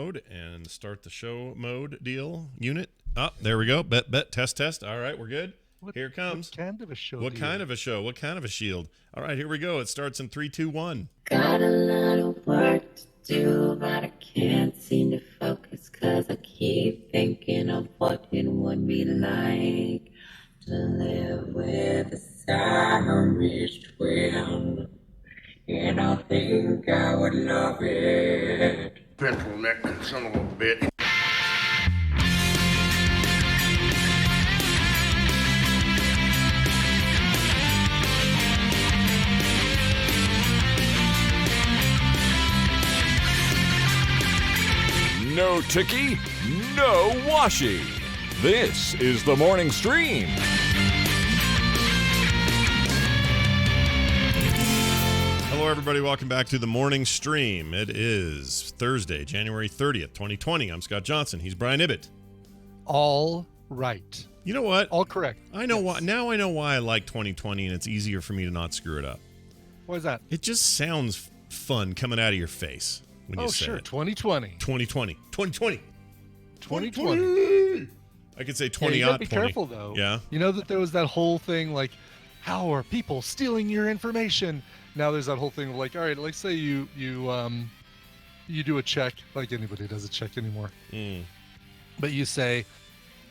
mode and start the show mode deal unit. Oh, there we go. Bet, test. All right, we're good. Here it comes. What kind of a show? What kind of a show? What kind of a shield? All right, here we go. It starts in 3, 2, 1. Got a lot of work to do, but I can't seem to focus, 'cause I keep thinking of what it would be like to live with a Siamese twin. And I think I would love it. Pencil neck son of a bitch. No ticky, no washi. This is the Morning Stream. Hello, everybody. Welcome back to the Morning Stream. It is Thursday, January 30th, 2020. I'm Scott Johnson. He's Brian Ibbett. All right. You know what? All correct. I know why. Now I know why I like 2020, and it's easier for me to not screw it up. What is that? It just sounds fun coming out of your face when you say sure. it. 2020. 2020. 2020. 2020. I could say 20 you odd gotta be 20. careful, though. Yeah. You know that there was that whole thing, like, how are people stealing your information? Now there's that whole thing of like, all right, let's say you do a check, like anybody does a check anymore. But you say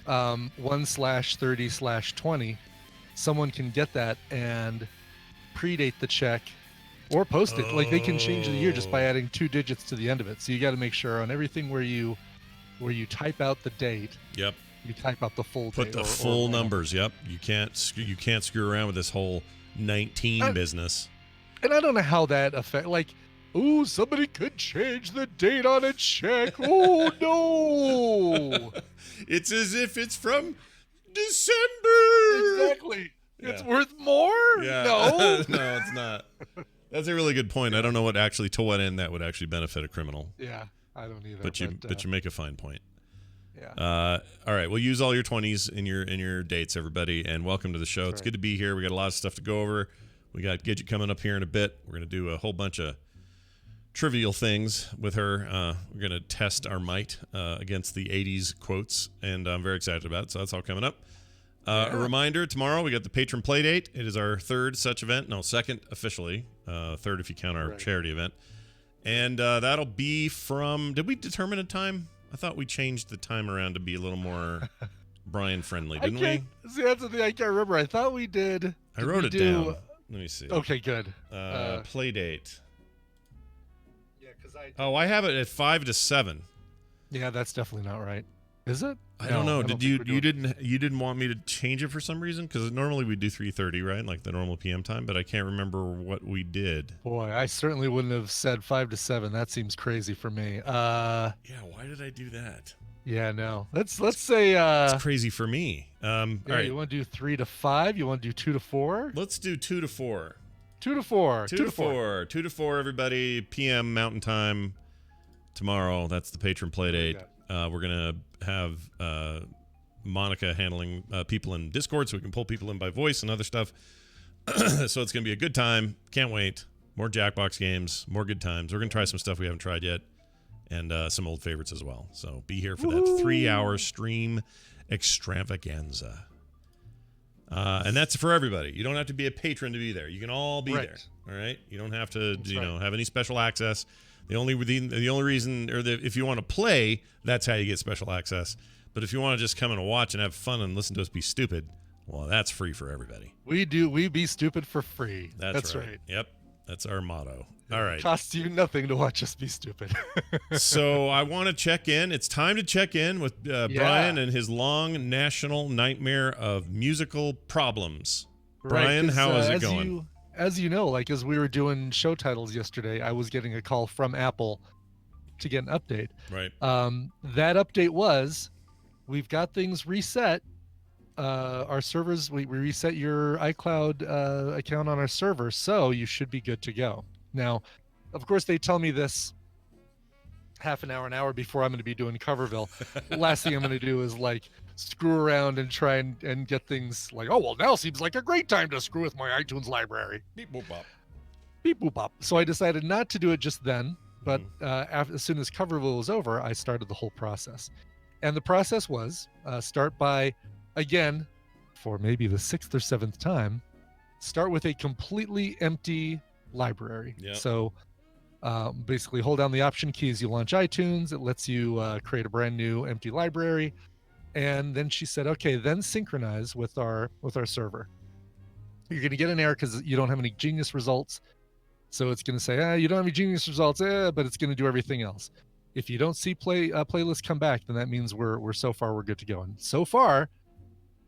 1/30/20, someone can get that and predate the check or post it. Like they can change the year just by adding 2 digits to the end of it. So you got to make sure on everything where you type out the date. Yep. You type out the full Put date. the full numbers. Yep. You can't screw around with this whole 19 business. And I don't know how that affects, like, oh, somebody could change the date on a check. Oh, no. It's as if it's from December. Exactly. Yeah. It's worth more? Yeah. No. No, it's not. That's a really good point. I don't know to what end that would actually benefit a criminal. Yeah, I don't either. But you make a fine point. Yeah. All right. We'll use all your 20s in your dates, everybody, and welcome to the show. That's It's right. good to be here. We got a lot of stuff to go over. We got Gidget coming up here in a bit. We're going to do a whole bunch of trivial things with her. We're going to test our might against the 80s quotes, and I'm very excited about it. So that's all coming up. A reminder, tomorrow we got the Patron Playdate. It is our third such event. No, second officially. Third if you count our charity event. And that'll be from... Did we determine a time? I thought we changed the time around to be a little more Brian-friendly, didn't we? See, that's the thing I can't remember. I thought we did. I wrote it down. Let me see. Okay, good. Playdate. Yeah, because I have it at 5 to 7. Yeah, that's definitely not right. Is it? I don't know. Did you think we're doing- you didn't want me to change it for some reason? Because normally we do 3:30, right? Like the normal PM time, but I can't remember what we did. Boy, I certainly wouldn't have said 5 to 7. That seems crazy for me. Yeah, why did I do that? Yeah, no. Let's say It's crazy for me. All right. You want to do 3 to 5? You want to do 2 to 4? Let's do 2 to 4. 2 to 4. 2 to 4. 2 to 4, everybody. PM Mountain Time tomorrow. That's the Patron Playdate. We're going to have Monica handling people in Discord so we can pull people in by voice and other stuff. So it's going to be a good time. Can't wait. More Jackbox games, more good times. We're going to try some stuff we haven't tried yet and some old favorites as well. So be here for that 3-hour stream extravaganza. And that's for everybody. You don't have to be a patron to be there. You can all be there. All right. You don't have to, have any special access. The only reason, if you want to play, that's how you get special access. But if you want to just come and watch and have fun and listen to us be stupid, well, that's free for everybody. We be stupid for free. That's right. Yep. That's our motto. All right. It costs you nothing to watch us be stupid. So I want to check in. It's time to check in with Brian and his long national nightmare of musical problems. Brian, how is it going? As you know, like as we were doing show titles yesterday, I was getting a call from Apple to get an update. Right. That update was, we've got things reset. Our servers, we reset your iCloud account on our server, so you should be good to go. Now, of course, they tell me this half an hour before I'm going to be doing Coverville. Last thing I'm going to do is like screw around and try and get things like, oh, well, now seems like a great time to screw with my iTunes library. Beep boop bop. Beep boop bop. So I decided not to do it just then, But as soon as Coverville was over, I started the whole process. And the process was start by, again, for maybe the 6th or 7th time, start with a completely empty library. Yep. So basically hold down the option key as you launch iTunes. It lets you create a brand new empty library. And then she said, okay, then synchronize with our server. You're going to get an error because you don't have any Genius results. So it's going to say, you don't have any Genius results, but it's going to do everything else. If you don't see playlists come back, then that means we're good to go. And so far,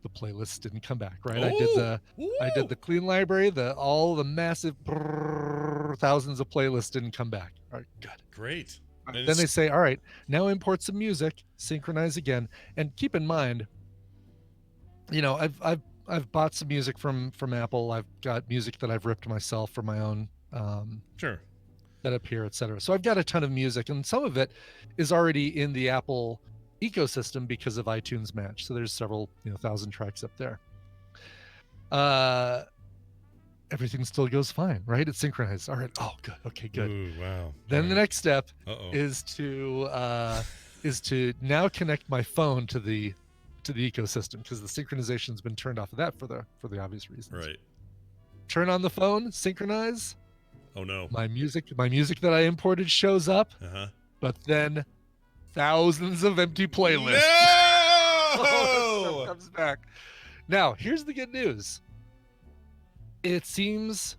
the playlists didn't come back, right? I did the clean library, all the massive thousands of playlists didn't come back. All right, good. Great. Then they say, all right, now import some music, synchronize again, and keep in mind, I've bought some music from Apple. I've got music that I've ripped myself for my own sure setup here, etc. So I've got a ton of music, and some of it is already in the Apple ecosystem because of iTunes Match. So there's several 1,000 tracks up there. Everything still goes fine, right? It's synchronized. All right. Oh, good. Okay, good. Ooh, wow. Then the next step Uh-oh. is to now connect my phone to the ecosystem, because the synchronization's been turned off of that for the obvious reasons. Right. Turn on the phone, synchronize. Oh no. My music that I imported shows up, but then thousands of empty playlists. No! Comes back. Now, here's the good news. It seems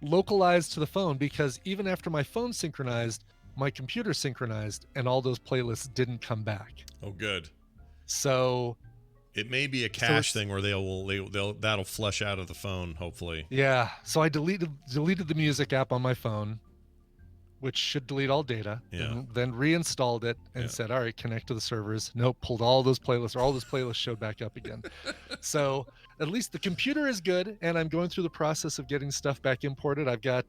localized to the phone, because even after my phone synchronized, my computer synchronized, and all those playlists didn't come back. Oh, good. So it may be a cache thing where that'll flush out of the phone, hopefully. Yeah. So I deleted the music app on my phone, which should delete all data. Yeah. And then reinstalled it and said, all right, connect to the servers. Nope, pulled all those playlists showed back up again. So at least the computer is good, and I'm going through the process of getting stuff back imported. I've got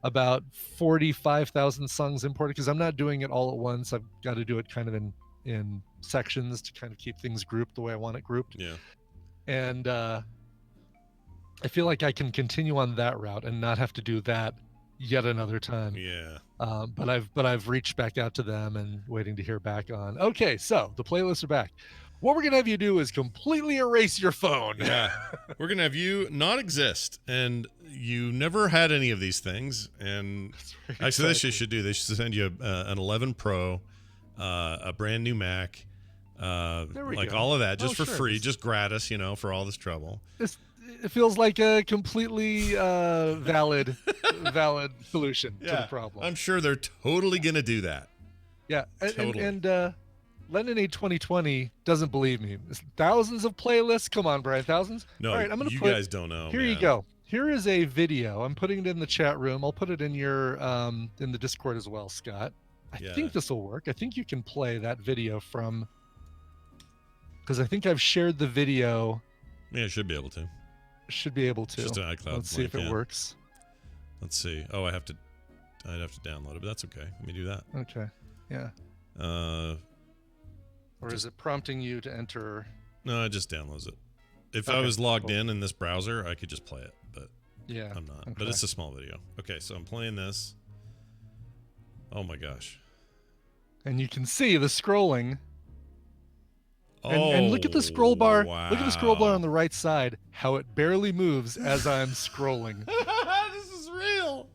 about 45,000 songs imported, because I'm not doing it all at once. I've got to do it kind of in sections to kind of keep things grouped the way I want it grouped. Yeah. And I feel like I can continue on that route and not have to do that yet another time. Yeah. But I've reached back out to them and waiting to hear back on. Okay, so the playlists are back. What we're gonna have you do is completely erase your phone. Yeah. We're gonna have you not exist, and you never had any of these things. And actually, this you should do. They should send you an 11 Pro, a brand new Mac, like go. all of that, just for sure. free, just gratis, for all this trouble. It feels like a completely valid solution to the problem. I'm sure they're totally gonna do that. Yeah, Totally. and Lemonade 2020 doesn't believe me. It's thousands of playlists. Come on, Brian, thousands. No, all right, I'm gonna you put, guys don't know. Here you go. Here is a video. I'm putting it in the chat room. I'll put it in your in the Discord as well, Scott. I think this will work. I think you can play that video from, because I think I've shared the video. Yeah, should be able to. Should be able to. Just an iCloud Let's see if it works. Let's see. Oh, I'd have to download it, but that's okay. Let me do that. Okay. Yeah. Or is it prompting you to enter? No, it just downloads it. If I was logged in this browser, I could just play it, but yeah, I'm not. Okay. But it's a small video. Okay, so I'm playing this. Oh my gosh. And you can see the scrolling. Oh, and look at the scroll bar. wow. Look at the scroll bar on the right side, how it barely moves as I'm scrolling. This is real.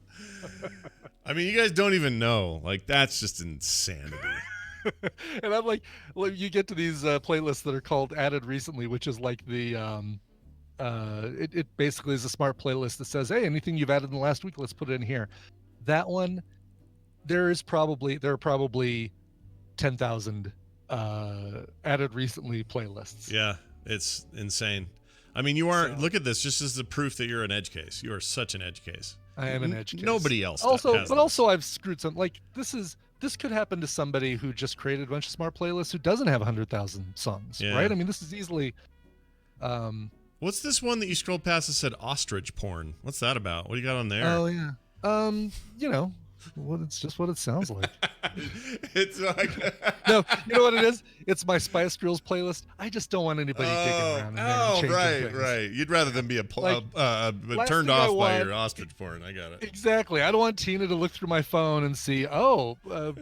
I mean, you guys don't even know. Like, that's just insanity. And I'm like, you get to these playlists that are called added recently, which is like the it basically is a smart playlist that says, hey, anything you've added in the last week, let's put it in here. That one, there are probably 10,000 added recently playlists. Yeah, it's insane. I mean, you are, look at this, just as the proof that you're an edge case. You are such an edge case. I am an edge case. Nobody else also I've screwed some, like, this could happen to somebody who just created a bunch of smart playlists who doesn't have 100,000 songs, right? I mean, this is easily what's this one that you scrolled past that said Ostrich Porn? What's that about? What do you got on there? Oh yeah. It's just what it sounds like. It's like No, you know what it is? it's my Spice Girls playlist. I just don't want anybody digging around in there and changing things. Right. You'd rather than be Like, turned thing I off by want- your ostrich porn. I got it. Exactly. I don't want Tina to look through my phone and see,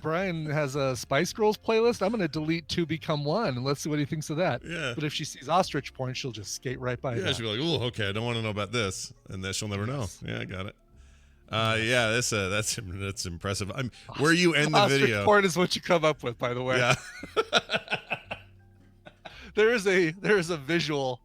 Brian has a Spice Girls playlist. I'm going to delete 2 Become 1 and let's see what he thinks of that. Yeah. But if she sees ostrich porn, she'll just skate right by Yeah, that. she'll be like, "Oh, okay, I don't want to know about this," and then she'll never know. Yeah, I got it. Yeah, that's impressive. Where you end the Ostrich video? porn is what you come up with, by the way. Yeah. There is a visual.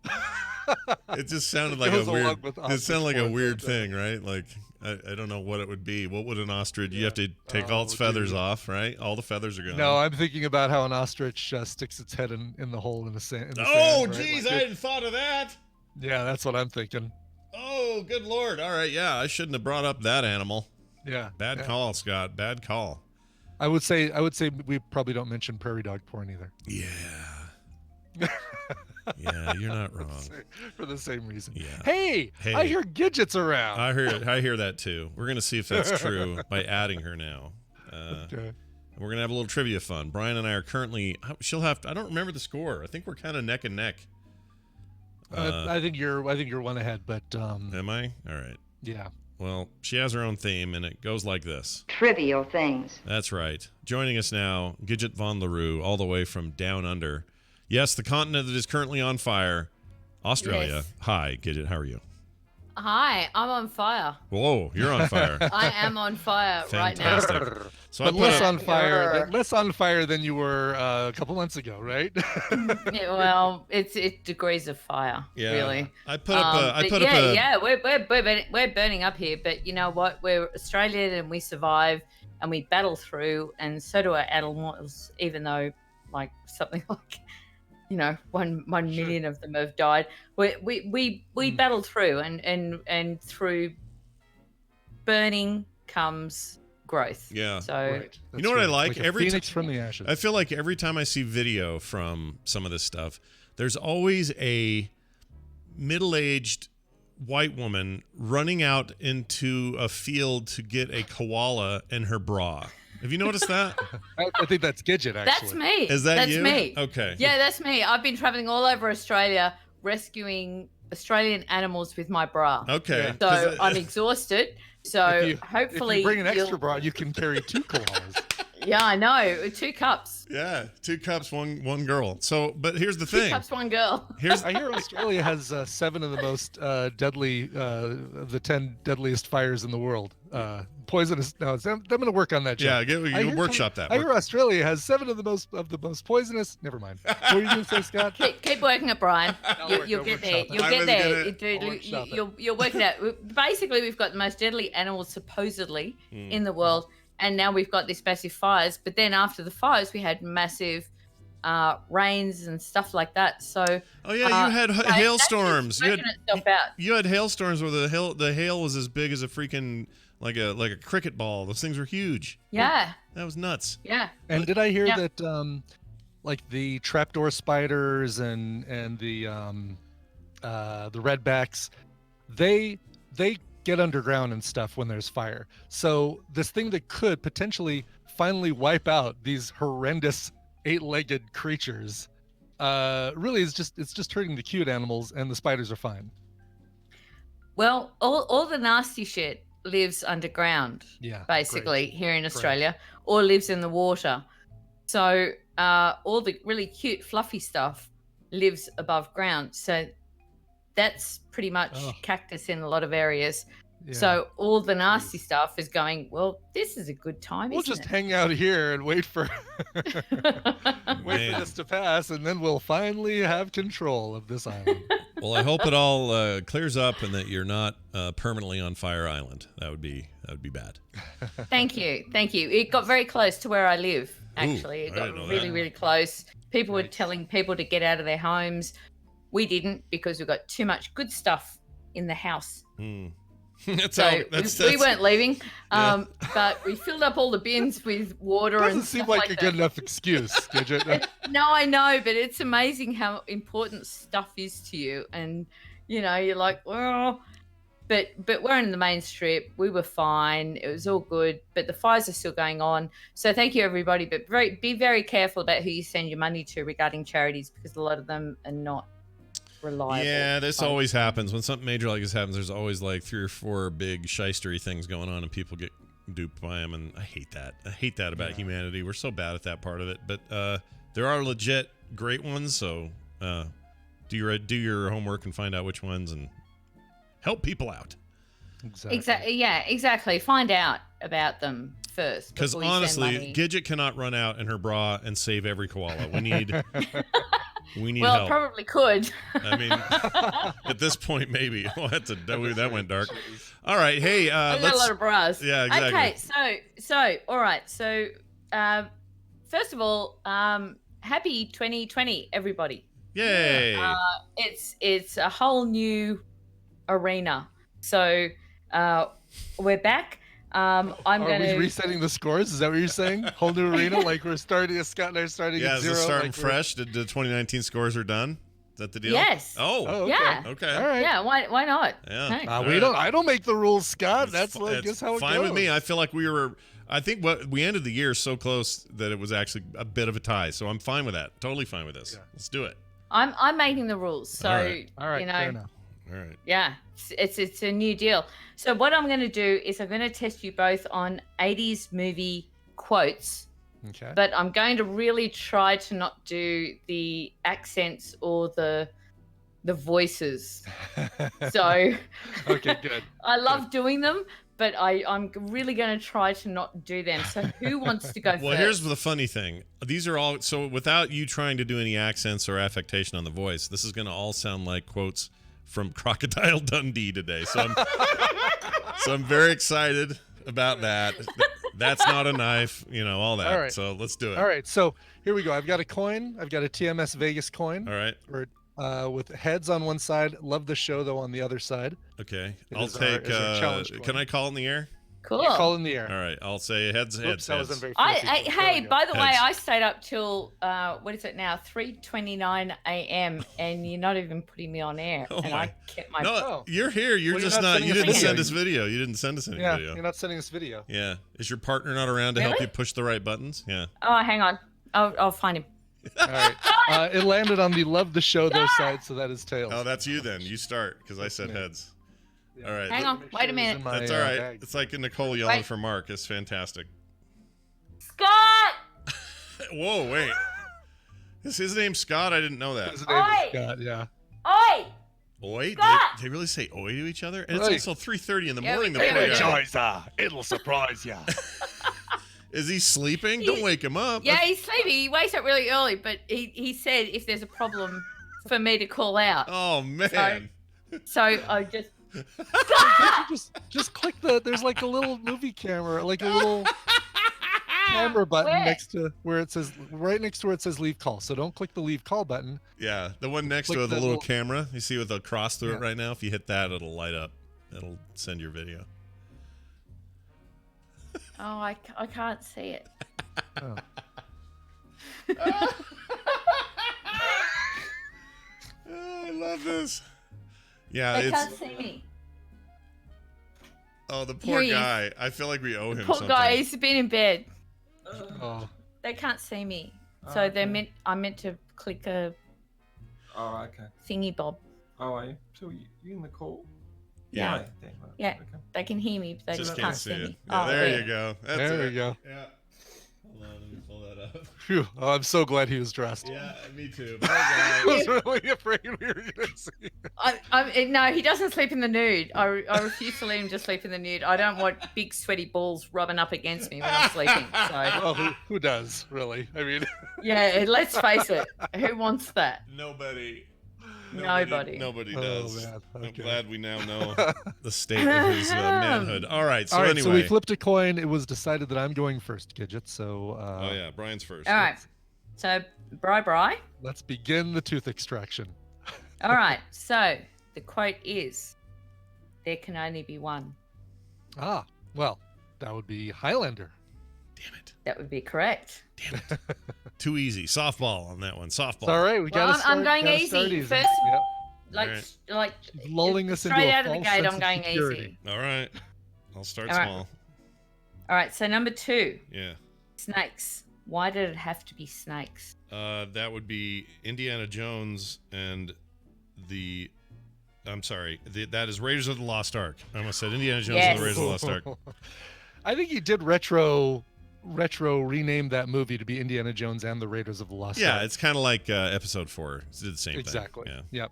It just sounded like a goes weird. along with It sounded like a ostrich weird porn, thing, right? Like I don't know what it would be. What would an ostrich? You have to take all its feathers off, right? All the feathers are gone. No, I'm thinking about how an ostrich sticks its head in the hole in the sand. Oh, sand, right? geez, Like I hadn't thought of that. Yeah, that's what I'm thinking. Oh, good lord! All right, yeah, I shouldn't have brought up that animal. Yeah. Bad call, Scott. Bad call. I would say we probably don't mention prairie dog porn either. Yeah. Yeah, you're not wrong. For the same reason. Yeah. Hey, I hear Gidget's around. I hear that too. We're gonna see if that's true by adding her now. Okay. We're gonna have a little trivia fun. Brian and I are currently. I don't remember the score. I think we're kind of neck and neck. I think you're one ahead, but Am I? All right. yeah. Well, she has her own theme, and it goes like this. Trivial things. That's right. Joining us now, Gidget von LaRue, all the way from down under. Yes, the continent that is currently on fire, Australia. Yes. Hi, Gidget. How are you? Hi, I'm on fire. Whoa, you're on fire. I am on fire right now. Fantastic. So But I put less up- on fire than you were a couple months ago, right? Yeah, well, it's degrees of fire, Yeah. really. I put up a. I But put yeah, up a. yeah, we're burning up here. But you know what? We're Australian and we survive and we battle through, and so do our animals. Even though, like something like, one million of them have died. We battle through, and through burning comes growth. Yeah. So Right. You know what I like? a Every phoenix from the ashes. I feel like every time I see video from some of this stuff, there's always a middle-aged white woman running out into a field to get a koala in her bra. Have you noticed that? I think that's Gidget, actually. that's me. Is that that's you? me. Okay. Yeah, that's me. I've been traveling all over Australia rescuing Australian animals with my bra. Okay. So I'm exhausted. So hopefully if you bring an extra you'll- bra, you can carry 2 koalas. Yeah, I know. 2 cups. Yeah, 2 cups, one girl. So, but here's the 2 thing. cups, 1 girl. Here's I hear Australia has 7 of the most deadly, of the 10 deadliest fires in the world. Poisonous. No, I'm going to work on that. yeah. Joke. I You hear workshop that. I hear Australia has 7 of the most poisonous. Never mind. What were you going to say, Scott? Keep working it, Brian. You'll get there. workshop it. You'll I get was there. I'll workshop it. You'll work it out. Basically, we've got the most deadly animals supposedly in the world, and now we've got these massive fires. But then after the fires, we had massive rains and stuff like that. So Oh yeah, you had hailstorms. You had itself out. you had hailstorms where the hail was as big as a freaking like a cricket ball. Those things were huge. Yeah, That was nuts. yeah. And did I hear Yeah. that, like the trapdoor spiders and the redbacks, they get underground and stuff when there's fire. So this thing that could potentially finally wipe out these horrendous 8-legged creatures, really it's just hurting the cute animals, and the spiders are fine. Well, all the nasty shit lives underground. Yeah, basically here in Australia, or lives in the water. So all the really cute fluffy stuff lives above ground. So that's pretty much cactus in a lot of areas. Yeah. So all the nasty stuff is going, well, this is a good time, We'll isn't just hang out here and wait for it? wait for this to pass, and then we'll finally have control of this island. Well, I hope it all clears up and that you're not permanently on Fire Island. That would be bad. Thank you. It got very close to where I live, actually. It I got didn't know really, that. really close. People were telling people to get out of their homes. We didn't, because we got too much good stuff in the house. So we weren't leaving, but we filled up all the bins with water. Doesn't and seem stuff like like a that. good enough excuse, did it? No, I know, but it's amazing how important stuff is to you. And, you're like, well, But we're in the main strip. We were fine. It was all good. But the fires are still going on. So thank you, everybody. But be very careful about who you send your money to regarding charities, because a lot of them are not reliable. Yeah, this always happens. When something major like this happens, there's always like 3 or 4 big shystery things going on, and people get duped by them. And I hate that. I hate that about humanity. We're so bad at that part of it. But there are legit great ones. So do your homework and find out which ones and help people out. Exactly. Yeah, exactly. Find out about them first. Because honestly, Gidget cannot run out in her bra and save every koala. We need well, help. it probably could. I mean, at this point, maybe. Oh, that went dark. All right, hey, I got a lot of bras. Yeah, exactly. Okay, so all right. So, first of all, happy 2020, everybody. Yay! It's a whole new arena. So we're back. Are we resetting the scores? Is that what you're saying? Whole new arena? Like we're starting, Scott and I are starting at 0? Is it starting fresh? The 2019 scores are done? Is that the deal? Yes. Oh okay. Yeah. Okay. All right. Yeah, why not? Yeah. Hey. I don't make the rules, Scott. That's just how it goes. Fine with me. I feel like I think we ended the year so close that it was actually a bit of a tie. So I'm fine with that. Totally fine with this. Yeah. Let's do it. I'm making the rules, so All right. Fair enough. All right. Yeah, it's a new deal. So what I'm going to do is I'm going to test you both on 80s movie quotes. Okay. But I'm going to really try to not do the accents or the voices. So okay, good. I love doing them, but I'm really going to try to not do them. So who wants to go first? Well, here's the funny thing. These are all, so without you trying to do any accents or affectation on the voice, this is going to all sound like quotes from Crocodile Dundee today. So I'm very excited about that. That's not a knife, all that. All right. So let's do it. All right, so here we go. I've got a coin. I've got a TMS Vegas coin. All right. With heads on one side. Love the show, though, on the other side. Okay. It I'll is take, our challenge coin. can I call in the air? Cool. You call in the air. All right. I'll say heads. That wasn't very Hey, by the way, Heads. I stayed up till what is it now? 3:29 a.m. and you're not even putting me on air. Oh and my. I kept my No, you're here. You're Well, just you're not not. You sending didn't us send video. us video. You didn't send us any Yeah, video. you're not sending us video. Yeah. Is your partner not around to help Really? you push the right buttons? Yeah. Oh, hang on. I'll find him. All right. It landed on the love the show, though, side, so that is tails. Oh, that's you then. You start because I said heads. All right. Hang on. Wait a minute. That's all right. It's like Nicole yelling for Mark. It's fantastic. Scott! Whoa, wait. Is his name Scott? I didn't know that. His name is Oi! Scott, yeah. Oi! Oi? Scott! They really say oi to each other? And it's Oi. also 3:30 in the Yeah, morning. we The do. poor guy. Energizer. It'll surprise ya. Is he sleeping? Don't wake him up. Yeah, he's sleepy. He wakes up really early, but he said if there's a problem for me to call out. Oh, man. So I just... just click there's like a little movie camera, like a little camera button Where? next to where it says, right next to where it says leave call. So don't click the leave call button. Yeah, the one next Click to it, the the little little- camera. You see with the cross through it Yeah. right now? If you hit that, it'll light up. It'll send your video. Oh, I can't see it. Oh. Oh, I love this. Yeah, They it's... can't see me. Oh, the Here poor he is. guy. I feel like we owe him Poor something. guy, he's been in bed. Oh. They can't see me. So I meant to click a Oh, okay. thingy bob. Oh, are you? So you in the call? Yeah. Right, then, right, Yeah. Okay. They can hear me, but they Just just can't see me. it. Yeah, Oh, there yeah. you go. That's There it. we go. Yeah. Hold on, let me pull that up. Phew. Oh, I'm so glad he was dressed. Yeah, me too. I was really afraid we were going to see. No, he doesn't sleep in the nude. I refuse to let him just sleep in the nude. I don't want big sweaty balls rubbing up against me when I'm sleeping. So Well, who does, really? I mean, yeah, let's face it. Who wants that? Nobody. Nobody. Nobody Oh, does. man. I'm Okay. glad we now know the state of his manhood. All right, so all right, anyway. so we flipped a coin. It was decided that I'm going first, Gidget. So Oh, yeah, Brian's first. All right. So, Bri. let's begin the tooth extraction. All right. So, the quote is, there can only be one. Ah, well, that would be Highlander. Damn it. That would be correct. Damn it. Too easy. Softball on that one. Softball. It's all right. We got I'm going easy. First- like, Alright. like Lulling us into straight a out of the false gate. sense I'm of going security. easy. All right. I'll start All right. small. All right. So number 2, Yeah. snakes. Why did it have to be snakes? That would be Indiana Jones and the. I'm sorry. That is Raiders of the Lost Ark. I almost said Indiana Jones and the Raiders of the Lost Ark. I think he did retro rename that movie to be Indiana Jones and the Raiders of the Lost Yeah, Ark. it's kind of like episode 4. It's the same Exactly. thing. Yeah.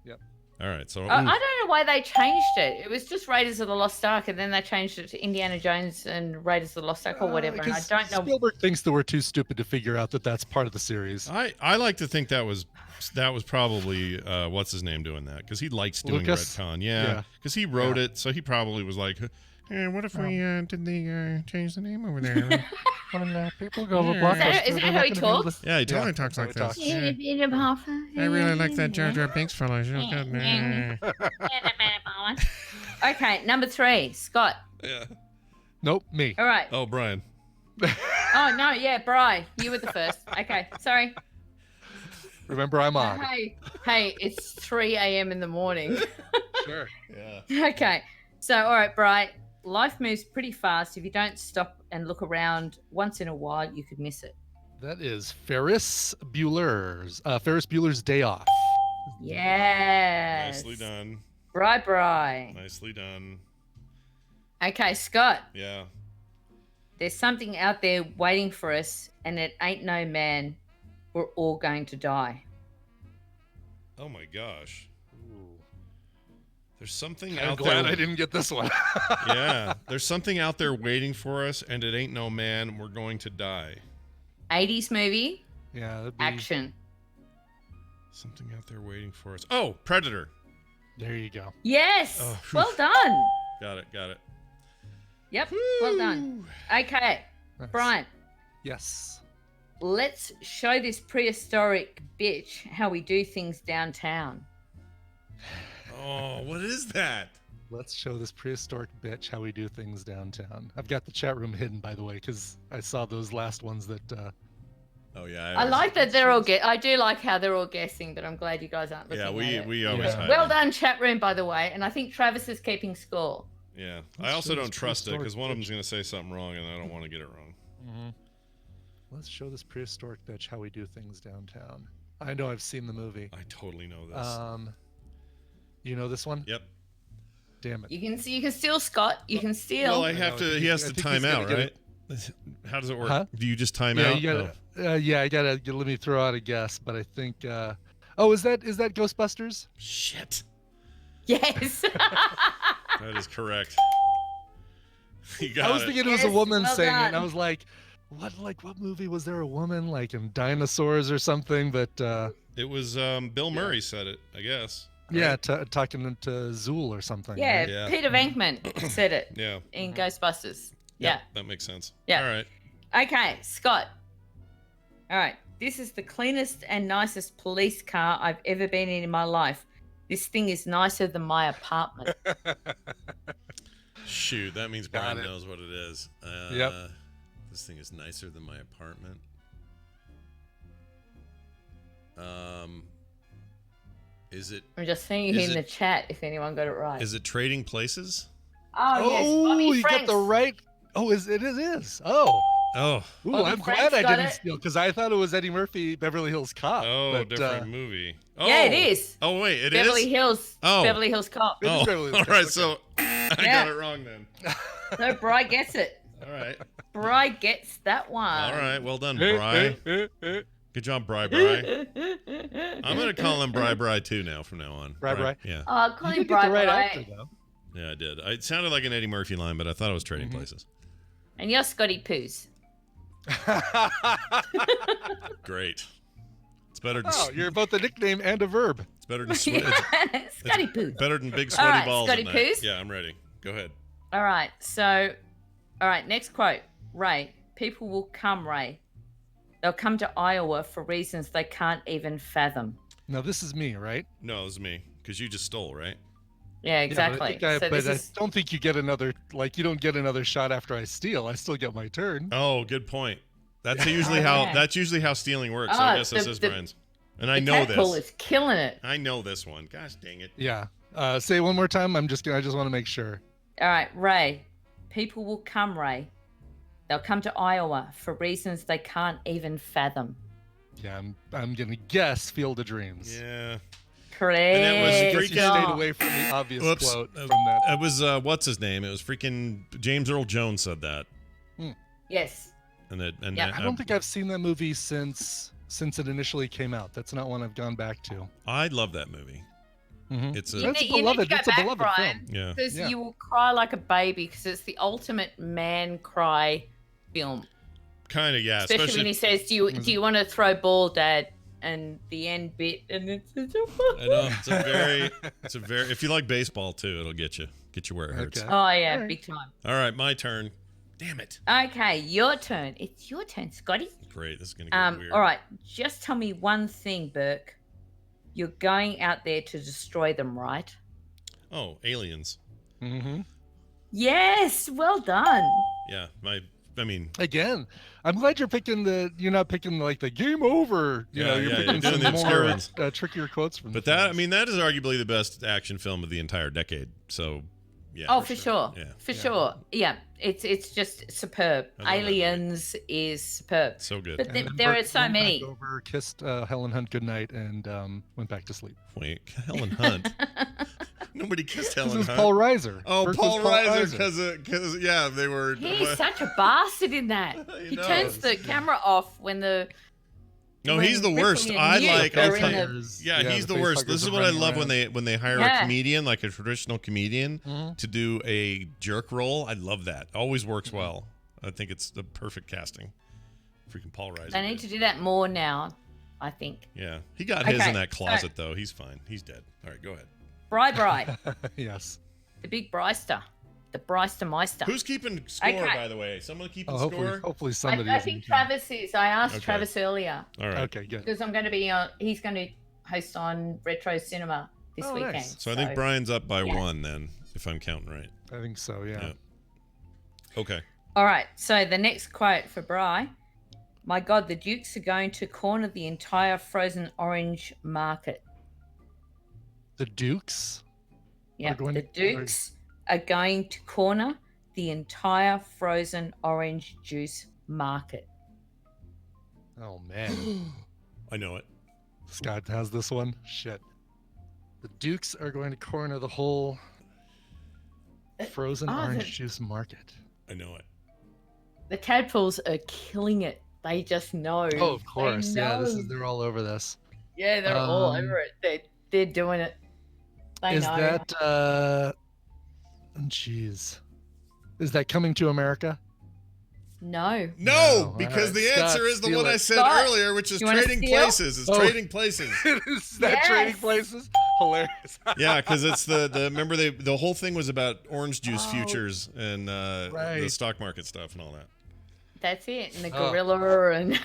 Yep. All right. So I don't know why they changed it. It was just Raiders of the Lost Ark, and then they changed it to Indiana Jones and Raiders of the Lost Ark or whatever. And I 'Cause don't know. Spielberg thinks that we're too stupid to figure out that that's part of the series. I like to think that was probably what's his name doing that, because he likes doing Lucas? retcon. Yeah. Yeah, because he wrote it, so he probably was like, hey, what if we did they change the name over there? When people go to Yeah. Blockbuster, Is that they're how not he gonna be able talks? to- Yeah, he totally Yeah, talks like that's this. how he Yeah. I really like that Jar Jar Binks fellow. He's real good. Okay, number 3, Scott. Yeah. Nope, me. All right. Oh, Brian. Oh no, yeah, Bri, you were the first. Okay, sorry. Remember, I'm on. Hey, it's 3 a.m. in the morning. Sure. Yeah. Okay, so all right, Bri, life moves pretty fast. If you don't stop and look around once in a while, you could miss it. That is Ferris Bueller's Day Off. Yes. Nicely done. Bri. Nicely done. Okay, Scott, Yeah. there's something out there waiting for us, and it ain't no man. We're all going to die. Oh my gosh. There's something I'm out glad there. I didn't get this one. Yeah. There's something out there waiting for us, and it ain't no man. We're going to die. 80s movie, Yeah, that'd be, action. Something out there waiting for us. Oh, Predator. there you go. Yes. Oh, Well done. Got it. Yep. Well done. Okay, Nice. Brian, Yes. let's show this prehistoric bitch how we do things downtown. Oh, what is that? Let's show this prehistoric bitch how we do things downtown. I've got the chat room hidden, by the way, because I saw those last ones that. Oh yeah. I like that they're all I do like how they're all guessing, but I'm glad you guys aren't looking Yeah, at it. we always Yeah. hide Well it. done, chat room, by the way. And I think Travis is keeping score. Yeah. Let's I also show don't this trust it prehistoric because one of bitch. them's gonna say something wrong, and I don't want to get it wrong. Let's show this prehistoric bitch how we do things downtown. I know I've seen the movie. I totally know this. You know this one? Yep. Damn it. You can steal, Scott. You can steal. Well, I have to. He has I to think time he's gonna out, get right? How does it work? Huh? Do you just time Yeah, out? you gotta. Yeah, I gotta let me throw out a guess, but I think. Oh, is that Ghostbusters? Shit. Yes. That is correct. You got I was it. thinking it was a Yes, woman well saying it, and I done. was like, what movie was there a woman like in Dinosaurs or something? But It was Bill Murray said it, I guess. yeah, right? talking to Zool or something. Yeah, right? Yeah. Peter Venkman said it Yeah. in Ghostbusters. Yeah. That makes sense. Yeah. All right. Okay, Scott. All right. This is the cleanest and nicest police car I've ever been in my life. This thing is nicer than my apartment. Shoot, that means Got Brian it. knows what it is. Yep. This thing is nicer than my apartment. Is it I'm just seeing Is in the it- chat if anyone got it right. is it Trading Places? Oh, yes. Oh, Bobby you got Franks. the right. Oh, it is. Oh. Oh, Ooh, Bobby I'm Franks glad I got didn't it. steal because I thought it was Eddie Murphy, Beverly Hills Cop. oh, but, different movie. Oh. Yeah, it is. Oh wait, it is. Beverly Hills. Oh. Beverly Hills Cop. It is Oh, Beverly Hills all Cop, right. okay. So I Yeah. got it wrong then. So Bri gets it. All right. Bri gets that one. All right. Well done, Bri. Good job, Bri. I'm gonna call him Bri too now from now on. Bri. Yeah. Oh, call You him did get the Bri right actor, Bri. though. Yeah, I did. It sounded like an Eddie Murphy line, but I thought it was Trading Places. And you're Scotty Poos. Great. It's better than Oh, You're both a nickname and a verb. it's better than it's Scotty Poos. better than big All sweaty right, balls Scotty at night. Poos? Yeah, I'm ready. Go ahead. All right. So, all right. Next quote. Ray, people will come, Ray. They'll come to Iowa for reasons they can't even fathom. Now this is me, right? No, it was me because you just stole, right? Yeah, exactly. Yeah, but I, so this is don't think you get another. Like you don't get another shot after I steal. I still get my turn. Oh, good point. That's usually how yeah. that's usually how stealing works. So I Oh, guess this is Brian's. And I The know tadpole this. is killing it. I know this one. Gosh dang it. Yeah. Say it one more time. I just want to make sure. All right, Ray. People will come, Ray. They'll come to Iowa for reasons they can't even fathom. Yeah, I'm gonna guess Field of Dreams. Yeah. Correct. And it was I guess you freaking- stayed away from the obvious Whoops. quote from that. It was what's his name? It was freaking James Earl Jones said that. Yes. And Yeah, I don't think I've seen that movie since it initially came out. That's not one I've gone back to. I love that movie. Mhm. It's a You That's need- a you need to beloved. go It's a back, beloved Brian. film. yeah. Because Yeah. you will cry like a baby because it's the ultimate man cry film. Kind of, yeah. Especially when he says, "Do you want to throw ball, Dad?" And the end bit, and it's I know it's a very. If you like baseball too, it'll get you where it hurts. Okay. Oh yeah, Alright. big time. All right, my turn. Damn it. Okay, your turn. It's your turn, Scotty. Great. This is gonna get weird. All right. Just tell me one thing, Burke. You're going out there to destroy them, right? Oh, aliens. Mm-hmm. Yes. Well done. Yeah. I mean. Again, I'm glad you're not picking like the game over. You know, you're yeah, picking you're doing some the obscure more ones. trickier quotes from. But the that, I films. mean, that is arguably the best action film of the entire decade. So, yeah. Oh, for sure. Yeah. For sure. Yeah. It's just superb. I love that movie. Aliens is superb. So good. But And then there are Burt so went back many. Over, kissed Helen Hunt goodnight, and went back to sleep. Wait, Helen Hunt. Nobody kissed This Helen is Hunt. Paul Reiser. Oh, Burke Paul was Reiser, because yeah, they were. He's such a bastard in that. I He know. turns the camera off when the. No, when he's the Ripley worst. and I Newt like. are Okay. in the- Yeah, he's the face worst. huggers This is are what I running love around. when they hire a Yeah. comedian, like a traditional comedian, Mhm. to do a jerk role. I love that. Always works well. I think it's the perfect casting. Freaking Paul Reiser. They need to do that more now, I think. Yeah, he got his Okay, in that so- closet though. He's fine. He's dead. All right, go ahead. Bri, Yes. the big Bryster, the Bryster Meister. Who's keeping score, Okay. by the way? Someone keeping Oh, hopefully, score? hopefully somebody. I is think making- Travis is. I asked Okay. Travis earlier All right. Okay, good. because I'm going to be on. He's going to host on Retro Cinema this Oh, weekend. nice. So I think Brian's up by yeah. 1 then, if I'm counting right. I think so. Yeah. Yeah. Okay. All right. So the next quote for Bri. My God, the Dukes are going to corner the entire frozen orange market. The Dukes. Yeah, going the to- Dukes are going to corner the entire frozen orange juice market. Oh man, I know it. Scott has this one. Shit. The Dukes are going to corner the whole frozen oh, orange the- juice market. I know it. The tadpoles are killing it. They just know. Oh, of course. They Yeah, know. they're all over this. Yeah, they're all Um, over it. They're doing it. They Is know. that jeez. Is that Coming to America? No. No, No, because alright, the Scott, answer is the steal one I it. said Scott, earlier, which is you wanna trading steal? places. It's Oh. trading places. Is that Yes. Trading Places? Hilarious. Yeah, because it's the remember the whole thing was about orange juice Oh. futures and the Right. stock market stuff and all that. That's it. And the Oh. gorilla and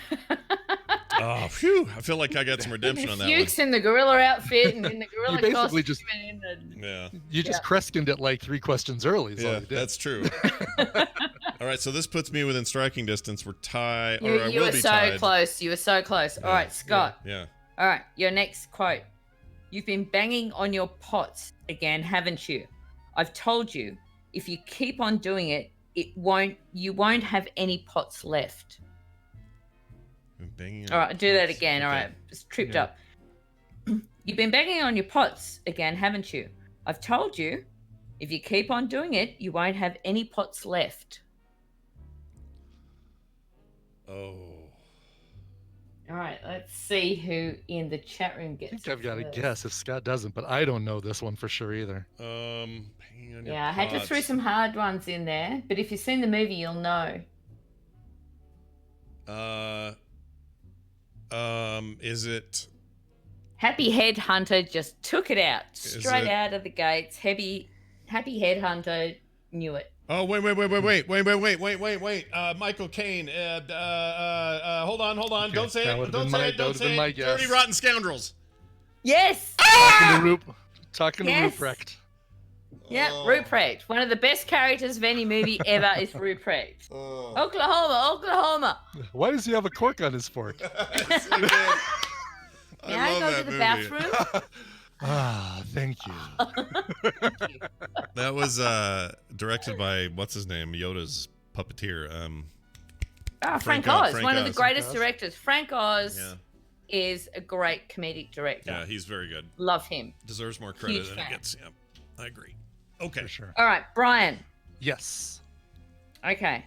Oh, phew! I feel like I got some redemption on that one. Fuchs in the gorilla outfit and in the gorilla basically costume just- and in the... Yeah, You just Kreskined it like 3 questions early. Is all yeah, you did. that's true. All right, so this puts me within striking distance. We're tied, or You, I you will were be so tied. close. You were so close. All right, Scott. Yeah. All right, your next quote. You've been banging on your pots again, haven't you? I've told you, if you keep on doing it, you won't have any pots left. I'm banging on All right, do that pots. again. All Okay. right, just tripped Yeah. up. You've been banging on your pots again, haven't you? I've told you, if you keep on doing it, you won't have any pots left. Oh. All right, let's see who in the chat room I gets. think I've got to first. guess if Scott doesn't, but I don't know this one for sure either. Banging on your Yeah, I had to pots. throw some hard ones in there, but if you've seen the movie, you'll know. Is it? Happy Headhunter just took it out straight it- out of the gates. Happy Headhunter knew it. Oh wait! Michael Caine. Hold on. Okay, Don't say that it. would've Don't been say my- it. that Don't would've been say my it. Dirty guess. Rotten Scoundrels. Yes. Talking to Yes. Ruprecht. Yeah, Oh. Ruprecht. One of the best characters of any movie ever is Ruprecht. Oh. Oklahoma. Why does he have a cork on his fork? May I, love go that to the movie. bathroom? Thank you. Thank you. That was directed by what's his name, Yoda's puppeteer. Frank Oz. Oz, Frank one of the Oz. greatest Frank Oz. directors. Frank Oz Yeah, is a great comedic director. yeah, he's very good. Love him. Deserves more credit Huge than he fan. gets. Yep, I agree. Okay. For sure. All right, Brian. Yes, Okay.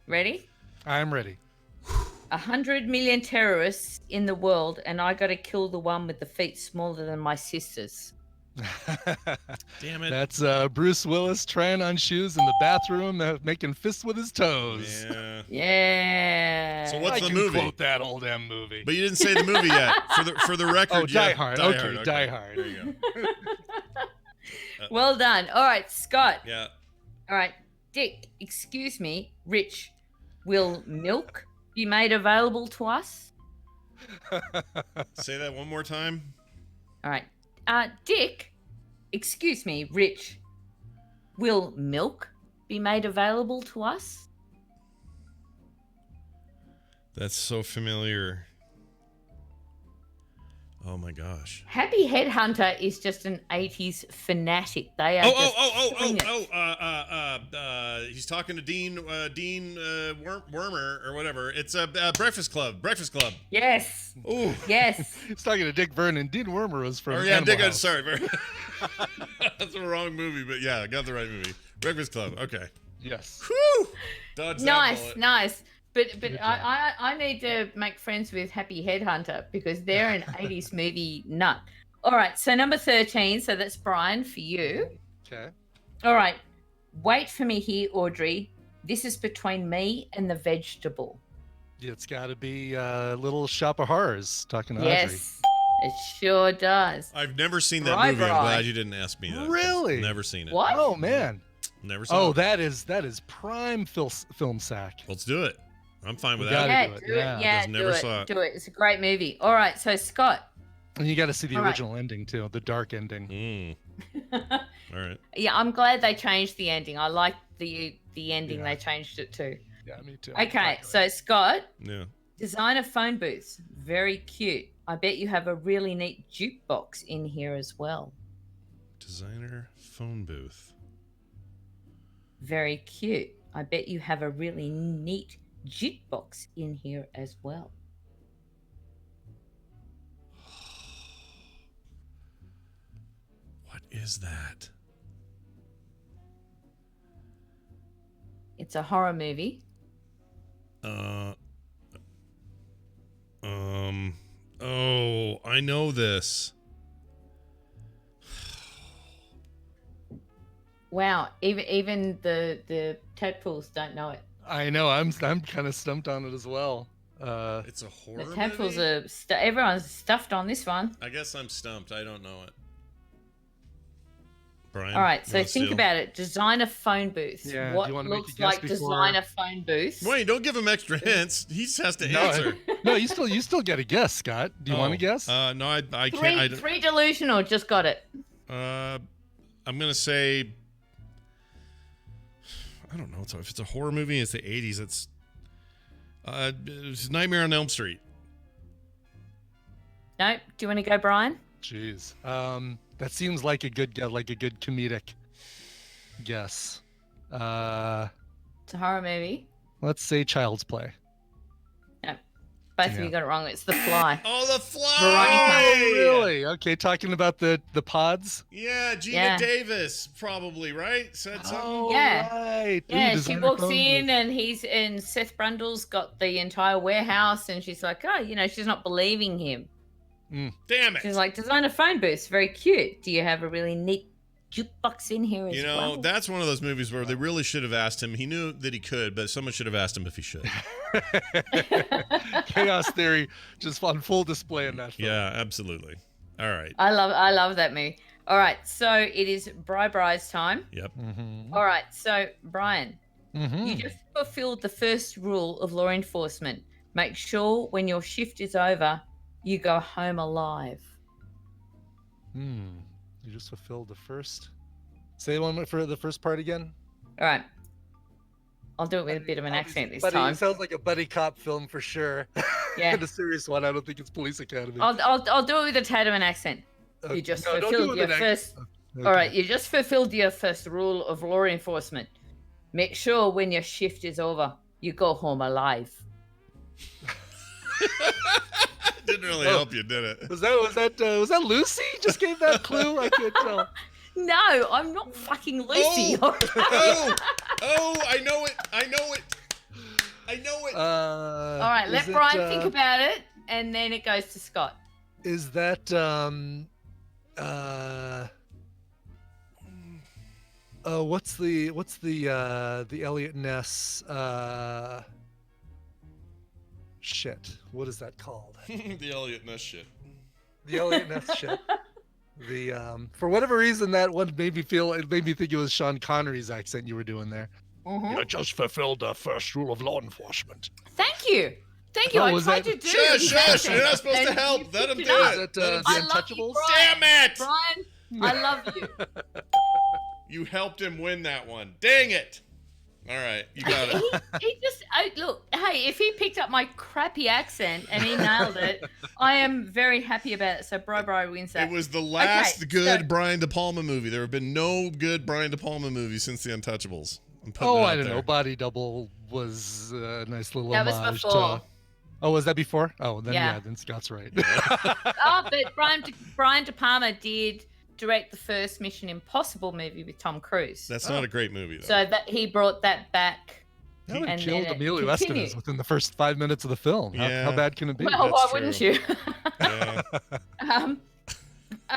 Ready? I'm ready. 100 million terrorists in the world, and I got to kill the one with the feet smaller than my sister's. Damn it. That's Bruce Willis trying on shoes in the bathroom, making fists with his toes. Yeah. Yeah. So what's I the can movie? quote that old M movie. But you didn't say the movie yet. For the record, Oh, Die yeah, Hard. Die Okay, Hard. Die Hard. There you go. Well done. All right, Scott. Yeah. All right, Dick. Excuse me, Rich. Will milk be made available to us? Say that one more time. All right. Dick. Excuse me, Rich. Will milk be made available to us? That's so familiar. Oh my gosh. Happy Headhunter is just an 80s fanatic. They are He's talking to Dean Wormer or whatever. It's a Breakfast Club. Breakfast Club. Yes. Ooh. Yes. He's talking to Dick Vernon. Dean Wormer was from. Oh yeah, Animal Dick. House. Sorry, that's the wrong movie, but yeah, I got the right movie. Breakfast Club. Okay. Yes. Whew. Dodge that Nice, bullet. nice. But Good job. I need to make friends with Happy Headhunter because they're an 80s movie nut. All right, so number 13, so that's Brian for you. Okay. All right, wait for me here, Audrey. This is between me and the vegetable. It's got to be Little Shop of Horrors. Talking to Audrey. Yes, it sure does. I've never seen that Right, movie. I'm right. glad you didn't ask me that. Really? Never seen it. What? Oh man. Never saw Oh, it. that is prime film sack. Let's do it. I'm fine with We that. gotta Yeah, do it, do it. yeah. Yeah, Just never do saw it. it. Do it. It's a great movie. All right, so Scott. And you got to see the All right. original ending too, the dark ending. Mm. All right. Yeah, I'm glad they changed the ending. I like the ending Yeah. they changed it to. Yeah, me too. Okay, so Scott, Yeah. designer phone booths, very cute. I bet you have a really neat jukebox in here as well. Designer phone booth. Very cute. I bet you have a really neat jukebox in here as well. What is that? It's a horror movie. Oh, I know this. Wow, even the tadpoles don't know it. I know. I'm kind of stumped on it as well. It's a horror The tadpoles movie? are everyone's stuffed on this one. I guess I'm stumped. I don't know it. Brian. All right, you so wanna think steal? about it. Designer phone booths. Yeah, do What you wanna make a looks guess like before- designer phone booths? Wait, don't give him extra hints. He just has to No, answer. no, you still get a guess, Scott. Do you want to guess? No, I Three, can't. three delusional. Just got it. I'm gonna say. I don't know. If it's a horror movie, it's the '80s. It's Nightmare on Elm Street. No, do you want to go, Brian? Jeez. That seems like a good comedic guess. It's a horror movie. Let's say Child's Play. No, both of Yeah. you got it wrong. It's The Fly. Oh, The Fly. Veronica. Really? Okay, talking about the pods. Yeah, Gina Yeah. Davis probably right said something. Oh, Yeah. right. Ooh, Yeah, she designer walks phone in booth. and Seth Brundle's got the entire warehouse and she's like, oh, she's not believing him. Damn it. She's like, designer phone booths, very cute. Do you have a really neat jukebox in here as well? That's one of those movies where they really should have asked him. He knew that he could, but someone should have asked him if he should. Chaos Theory just on full display in that film. Yeah, absolutely. All right. I love that movie. All right, so it is Bry's time. Yep. Mm-hmm. All right, so Brian, Mm-hmm. you just fulfilled the first rule of law enforcement. Make sure when your shift is over, you go home alive. You just fulfilled the first. Say one for the first part again. All right. I'll do it with a bit of an accent this Buddy, time. it sounds like a buddy cop film for sure. Yeah. And a serious one. I don't think it's Police Academy. I'll do it with a tad of an accent. You just no, don't do it fulfilled with your an first. Okay. All right, you just fulfilled your first rule of law enforcement. Make sure when your shift is over, you go home alive. Didn't really help you, did it? Was that Lucy? Just gave that clue. I can't tell. No, I'm not fucking Lucy. Oh, I know it. All right, let Brian think about it, and then it goes to Scott. Is that what's the Elliot Ness shit? What is that called? The Elliot Ness shit. The Elliot Ness shit. The for whatever reason that one made me think it was Sean Connery's accent you were doing there. Mm-hmm. You just fulfilled the first rule of law enforcement. Thank you. Thank you. Oh, I was tried that- to do Shush! You're not supposed to help. Let him do it. Is that the I love you, Untouchables? Brian. Damn it! Brian, I love you. You helped him win that one. Dang it! All right, you got it. He just look. Hey, if he picked up my crappy accent and he nailed it, I am very happy about it. So Bro wins that. It was the last good so- Brian De Palma movie. There have been no good Brian De Palma movies since The Untouchables. I'm putting Oh, it out I don't there. know. Body Double was a nice little That was homage before. to. Oh, was that before? Oh, then Yeah. yeah, then Scott's right. Oh, but Brian De Palma did direct the first Mission Impossible movie with Tom Cruise. That's not a great movie, though. So that he brought that back. That would have And killed then it Emilio continued. Estevez within the first 5 minutes of the film. Yeah. How bad can it be? Well, why That's wouldn't true. you? Yeah.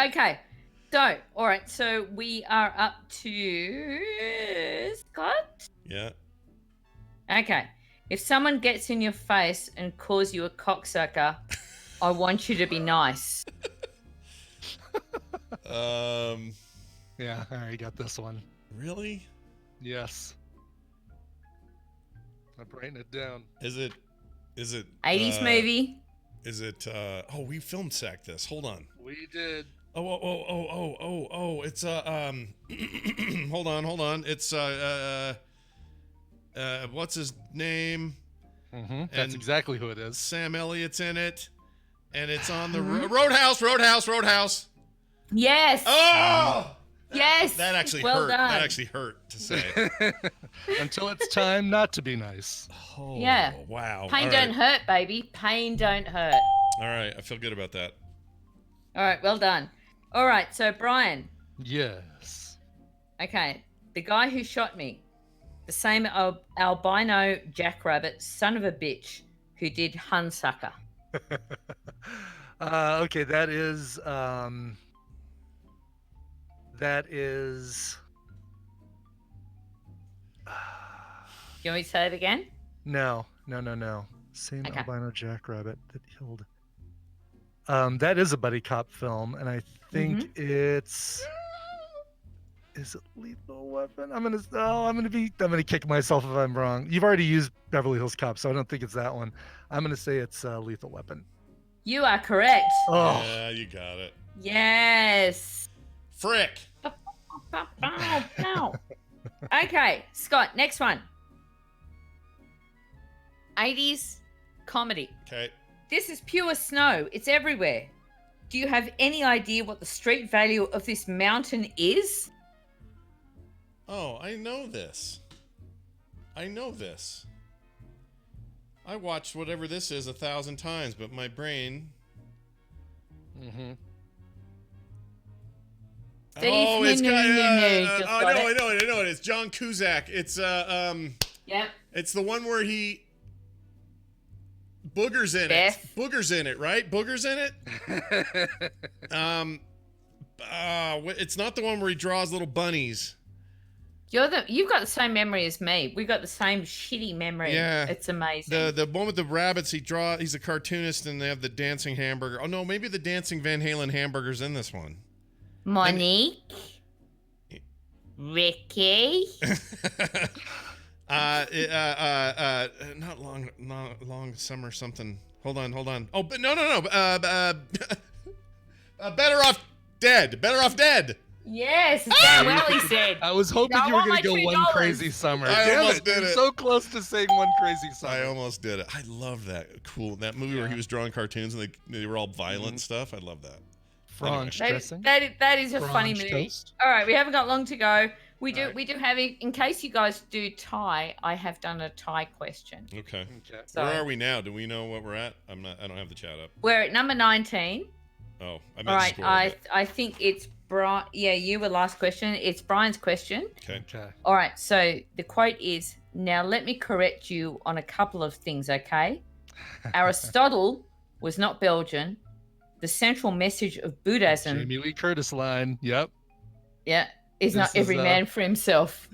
Okay. So, all right. So we are up to Scott. Yeah. Okay. If someone gets in your face and calls you a cocksucker, I want you to be nice. Yeah, I already got this one. Really? Yes. I'm writing it down. Is it? 80s movie. Is it? Oh, we film sacked this. Hold on. We did. Oh. It's hold on. It's what's his name? Mm-hmm. That's And- exactly who it is. Sam Elliott's in it, and it's on the Roadhouse. Yes. Oh, Yes. that actually well hurt. Done. That actually hurt to say. Until it's time not to be nice. Oh, Yeah. Wow. Pain All don't right. hurt, baby. Pain don't hurt. All right. I feel good about that. All right. Well done. All right. So Brian. Yes. Okay. The guy who shot me, the same albino jackrabbit son of a bitch who did Hunsucker. Okay, that is. You want me to say it again? No. Same Okay. albino jackrabbit that killed. That is a buddy cop film, and I think Mm-hmm. it's. Is it Lethal Weapon? I'm gonna kick myself if I'm wrong. You've already used Beverly Hills Cop, so I don't think it's that one. I'm gonna say it's Lethal Weapon. You are correct. Oh, Yeah, you got it. Yes. Frick. Ow. Okay, Scott, next one. 80s comedy. Okay. This is pure snow. It's everywhere. Do you have any idea what the street value of this mountain is? Oh, I know this. I watched whatever this is 1,000 times, but my brain. mm-hmm. Oh, it's got. Just I got know it. it. It's John Cusack. It's Yep. It's the one where he. Boogers in Beth. it. Boogers in it, right? Boogers in it. It's not the one where he draws little bunnies. You've got the same memory as me. We've got the same shitty memory. Yeah. It's amazing. The one with the rabbits. He's a cartoonist, and they have the dancing hamburger. Oh no, maybe the dancing Van Halen hamburger's in this one. Monique. Ricky. Not long summer something. Hold on. Oh, but no. Better off dead. Yes, damn well he said. I was hoping I you were want going to my go $2. One Crazy Summer. I Damn almost it. did You're it. so close to saying One Crazy Summer. I almost did it. I love that. Cool. That movie where he was drawing cartoons and they were all violent stuff. I love that. French That, dressing. that is a funny French movie. toast. All right, we haven't got long to go. We do All right. have in case you guys do tie. I have done a tie question. Okay. Okay. So Where are we now? Do we know what we're at? I don't have the chat up. we're at number 19. Oh, I meant All right, score. I think it's Brian. Yeah, you were last question. It's Brian's question. Okay. Okay. All right, so the quote is, now let me correct you on a couple of things, okay? Aristotle was not Belgian. The central message of Buddhism, Jamie Lee Curtis line. Yep. yeah, is This not is, every man for himself.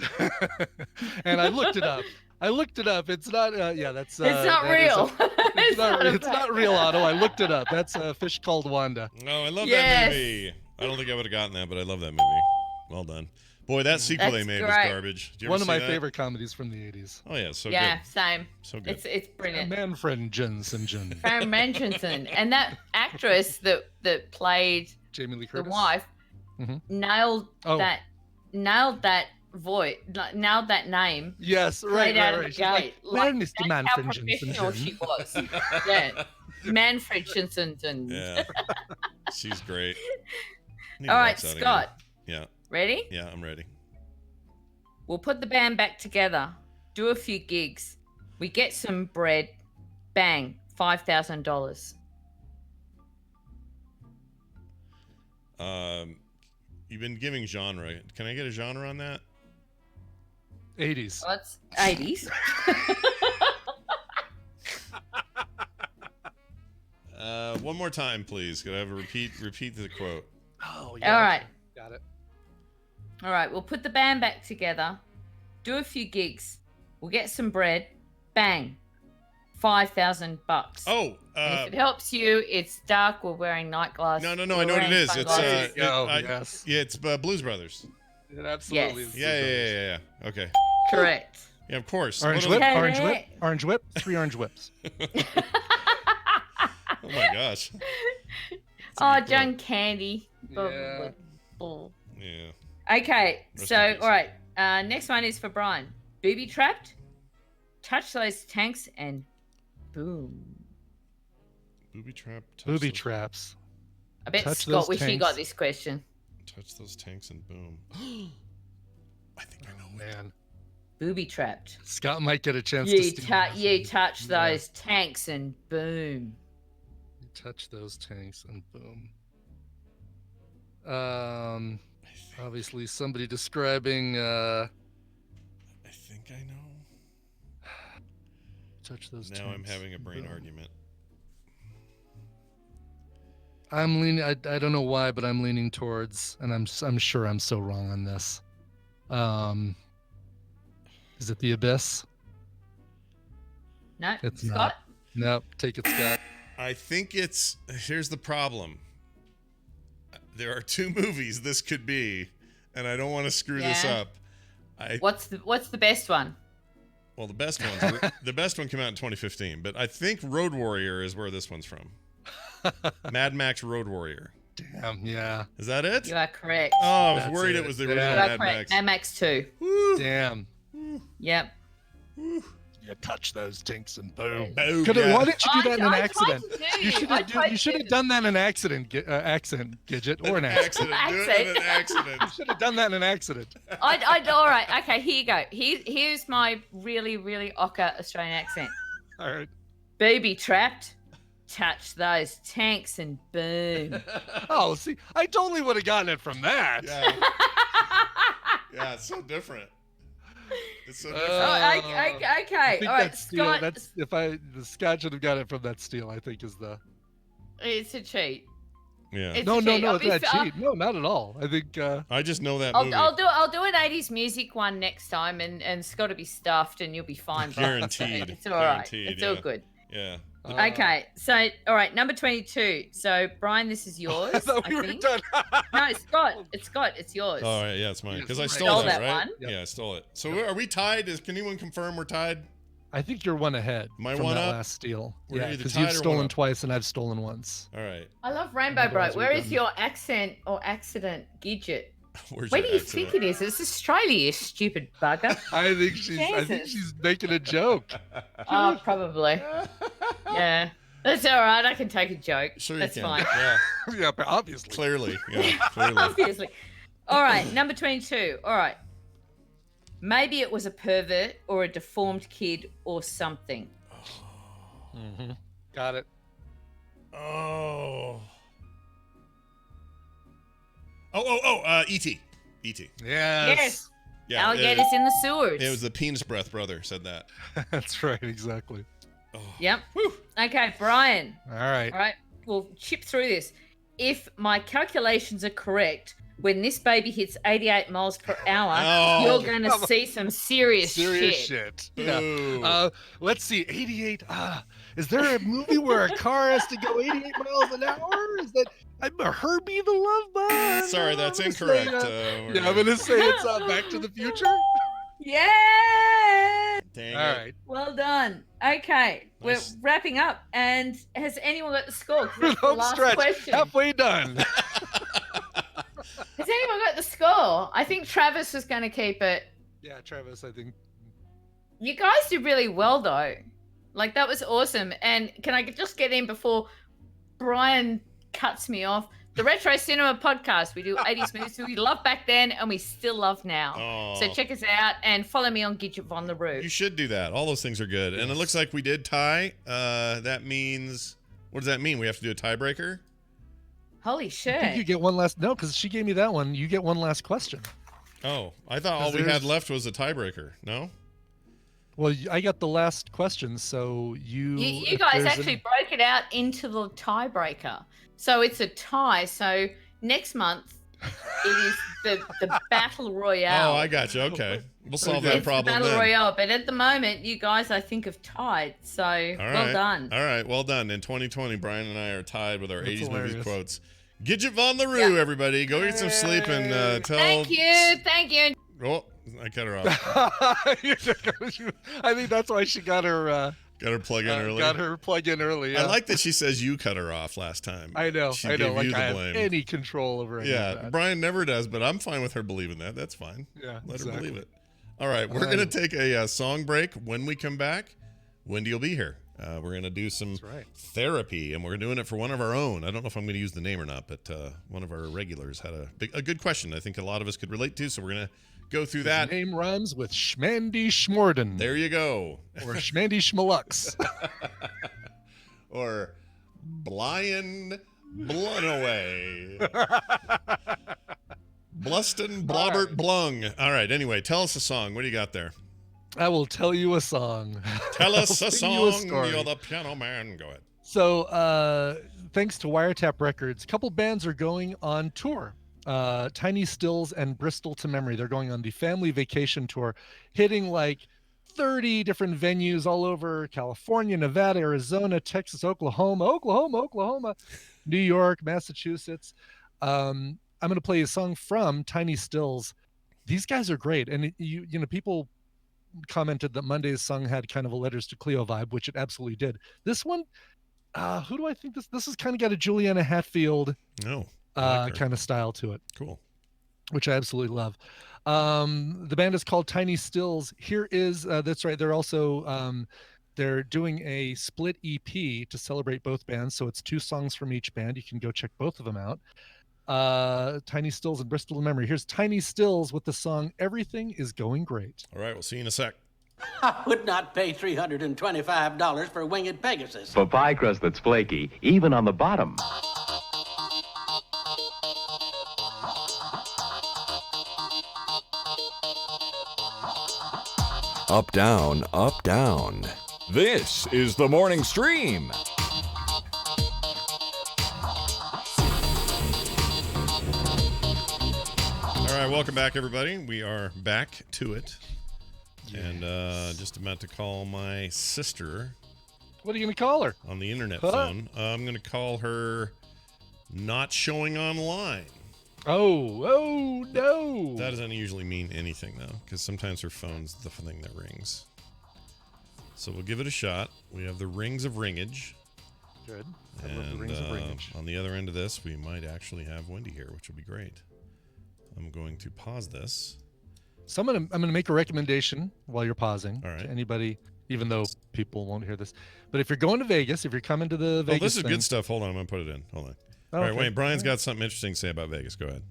And I looked it up. It's not. Yeah, that's. It's not that is real. it's not real, Otto. I looked it up. That's a Fish Called Wanda. Oh, I love Yes. that movie. I don't think I would have gotten that, but I love that movie. Well done. Boy, that sequel they That's made was great. garbage. Did you ever One of see my that? favorite comedies from the 80s. Oh yeah, so Yeah, good. same. So good. It's brilliant. Manfred Jensen. Karen Manchison and that actress that played Jamie Lee the Curtis. wife Mhm. nailed Oh. that voice, nailed that name. Yes, right, Straight out right, of the right. gate. Like, well, Mr. That's how Manfred professional Jensen. she was. Yeah, Manfred Jensen. Yeah. She's great. Need to All right, watch that again. Scott. Yeah. Ready? Yeah, I'm ready. We'll put the band back together. Do a few gigs. We get some bread. Bang, $5,000. You've been giving genre. Can I get a genre on that? 80s. What's 80s? One more time, please. Could I have a repeat the quote? Oh, All right. Got it. All right, we'll put the band back together, do a few gigs, we'll get some bread, bang, $5,000. Oh, And if it helps you, it's dark. We're wearing night glasses. no, I know what it is. It's Sunglasses. Yes. yeah, it's Blues Brothers. It absolutely Yes. is. Yeah. Okay. Correct. Yeah, of course. Orange What whip, other- orange whip, Correct. orange whip, 3 orange whips. Oh my gosh. That's a Oh, good John quote. Candy. Yeah. Bull. Yeah. Okay, Rest so in peace. all right. Next one is for Brian. Booby trapped. Touch those tanks and boom. Booby trap. Touch Booby those, traps. I bet Touch Scott those wish he tanks. got this question. Touch those tanks and boom. I think I know. Man, Booby trapped. Scott might get a chance to You, steal this you one. touch Yeah. those tanks and boom. You touch those tanks and boom. Obviously somebody describing I think I know. touch those tanks. Now I'm having a brain boom. argument. I'm leaning. I don't know why, but I'm leaning towards, and I'm sure I'm so wrong on this. Is it the Abyss? No, It's Scott. not. Nope. Take it, Scott. I think it's. Here's the problem. There are 2 movies this could be, and I don't want to screw this Yeah. up. What's the best one? Well, the best one came out in 2015, but I think Road Warrior is where this one's from. Mad Max Road Warrior. Damn. Yeah. Is that it? You are correct. Oh, I was That's worried it. it was the Yeah. original You are Mad correct. Max. Mad Max 2. Woo. Damn. Yep. You touch those tanks and boom. Boom, Why yeah. didn't you do that in an I tried accident? to do You I should tried have to. done that in an accent, accent, Gidget, or an accent. accident. Do it in an accident. You should have done that in an accident. All right. Okay, here you go. Here's my really, really ochre Australian accent. All right. Booby trapped. Touch those tanks and boom. Oh, see, I totally would have gotten it from that. Yeah. Yeah, it's so different. It's so different. I Okay. think All right, that's steal. Scott. That's the Scott should have got it from that steal. I think is the. It's a cheat. Yeah. It's No, a no, cheat. no, I'll it's be not fair- cheat. No, not at all. I think. I just know that movie. I'll do an 80s music one next time, and Scott will be stuffed, and you'll be fine. Brian. Guaranteed. It's all right. Guaranteed, It's all yeah. good. Yeah. Okay, so all right, number 22. So Brian, this is yours. I thought we were think. done. No, Scott. It's yours. All right. Yeah, it's mine. Because I Yes, stole Stole that, that right? one. Yep. Yeah, I stole it. So are we tied? Can anyone confirm we're tied? I think you're one ahead Am I from one that up? last steal. We're Yeah, either because tied you've or one stolen up. twice and I've stolen once. All right. I love Rainbow Otherwise Bro. we're Where is done. your accent or accident Gidget? Where's Where your do you accent think at? it is? It's Australia, you stupid bugger. I think she's making a joke. Oh, probably. Yeah. That's all right. I can take a joke. Sure That's you can. fine. Yeah, Yeah, but obviously. clearly. Yeah, clearly. Obviously. All right. Number 22. All right. Maybe it was a pervert or a deformed kid or something. Mm-hmm. Got it. Oh. E.T. E.T. Yes. Yeah. Alligators in the sewers. It was the Penis Breath brother said that. That's right, exactly. Oh. Yep. Whew. Okay, Brian. All right. All right. We'll chip through this. If my calculations are correct, when this baby hits 88 miles per hour, Oh. you're going to see some serious shit. Yeah. Ooh. Let's see. 88. Is there a movie where a car has to go 88 miles an hour? Is that a Herbie the Love Bug? Sorry, that's incorrect. Yeah, I'm gonna say it's Back to the Future. Yeah. Dang All it. right. Well done. Okay, Nice. we're wrapping up. And has anyone got the score? 'Cause that's the Don't last stretch. question. Halfway done. Has anyone got the score? I think Travis was going to keep it. Yeah, Travis, I think. You guys did really well, though. Like, that was awesome. And can I just get in before Brian cuts me off? The Retro Cinema Podcast. We do 80s movies we loved back then and we still love now. Oh. So check us out and follow me on Gidget Von the Roo. You should do that. All those things are good. And it looks like we did tie. That means, what does that mean? We have to do a tiebreaker? Holy I shit. think you get one last. No, because she gave me that one. You get one last question. Oh, I thought all we There's- had left was a tiebreaker. No? Well, I got the last question, so You if guys there's actually broke it out into the tiebreaker. So it's a tie. So next month, it is the Battle Royale. Oh, I got you. Okay. We'll solve that It's problem the Battle then. Royale. But at the moment, you guys, I think, have tied. So well done. All right. Well done. In 2020, Brian and I are tied with our That's 80s movies hilarious. quotes. Gidget Von the Roo, Yeah. everybody. Go get some sleep and tell. Thank you. Thank you. Oh, I cut her off. I think that's why she got her Got her plug in early. got her plug in early. I Yeah. like that she says you cut her off last time. I know. She I know. gave Like you the I blame. have any control over any Yeah, of that. Brian never does, but I'm fine with her believing that. That's fine. Yeah, Let her exactly. believe it. All right, we're going to take a song break. When we come back, Wendy will be here. We're going to do some That's right. therapy, and we're doing it for one of our own. I don't know if I'm going to use the name or not, but one of our regulars had a good question I think a lot of us could relate to, so we're going to go through that. His name rhymes with Schmandy Schmorden. There you go. Or Schmandy Schmalux. Or Blind Blunaway. Bluston Blobbert Blung. All right, anyway, tell us a song. What do you got there? I will tell you a song. Tell us I'll a sing you a song. story. You're the piano man. Go ahead. So, thanks to Wiretap Records, a couple bands are going on tour. Tiny Stills and Bristol to Memory. They're going on the Family Vacation Tour, hitting like 30 different venues all over California, Nevada, Arizona, Texas, Oklahoma, New York, Massachusetts. I'm going to play a song from Tiny Stills. These guys are great. And you know, people commented that Monday's song had kind of a Letters to Cleo vibe, which it absolutely did. This one, who do I think this has kind of got a Juliana Hatfield No. I like her. kind of style to it, Cool. which I absolutely love. The band is called Tiny Stills. Here is that's right. They're also they're doing a split EP to celebrate both bands. So it's 2 songs from each band. You can go check both of them out. Tiny Stills and Bristol to Memory. Here's Tiny Stills with the song Everything is Going Great. All right, we'll see you in a sec. I would not pay $325 for winged Pegasus. For pie crust that's flaky, even on the bottom. Up, down, up, down. This is the morning stream. All right, welcome back, everybody. We are back to it. Yes. And just about to call my sister. What are you going to call her? On the internet phone. I'm going to call her Not Showing Online. Oh, no. That doesn't usually mean anything, though, because sometimes her phone's the thing that rings. So we'll give it a shot. We have the rings of ringage. Good. I And love the rings of ringage. on the other end of this, we might actually have Wendy here, which would be great. I'm going to pause this. So I'm gonna make a recommendation while you're pausing. All right. To anybody, even though people won't hear this, but if you're going to Vegas, if you're coming to the Vegas, this is thing, good stuff. Hold on, I'm gonna put it in. Hold on. Oh, All right, okay. Wayne. Brian's got something interesting to say about Vegas. Go ahead.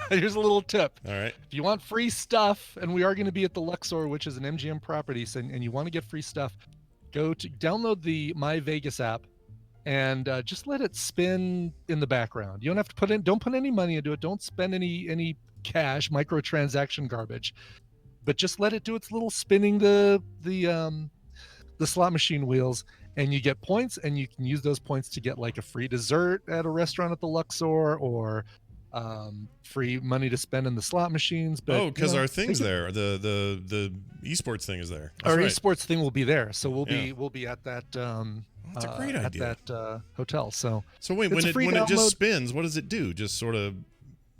Here's a little tip. All right. If you want free stuff, and we are going to be at the Luxor, which is an MGM property, and you want to get free stuff, go to download the My Vegas app, and just let it spin in the background. You don't have to don't put any money into it. Don't spend any cash, microtransaction garbage, but just let it do its little spinning the slot machine wheels, and you get points, and you can use those points to get like a free dessert at a restaurant at the Luxor, or free money to spend in the slot machines. But because our thing's there. The esports thing is there. That's our right. esports thing will be there, so we'll be at that. That's a great idea. At that hotel. So wait, when it just spins, what does it do? Just sort of.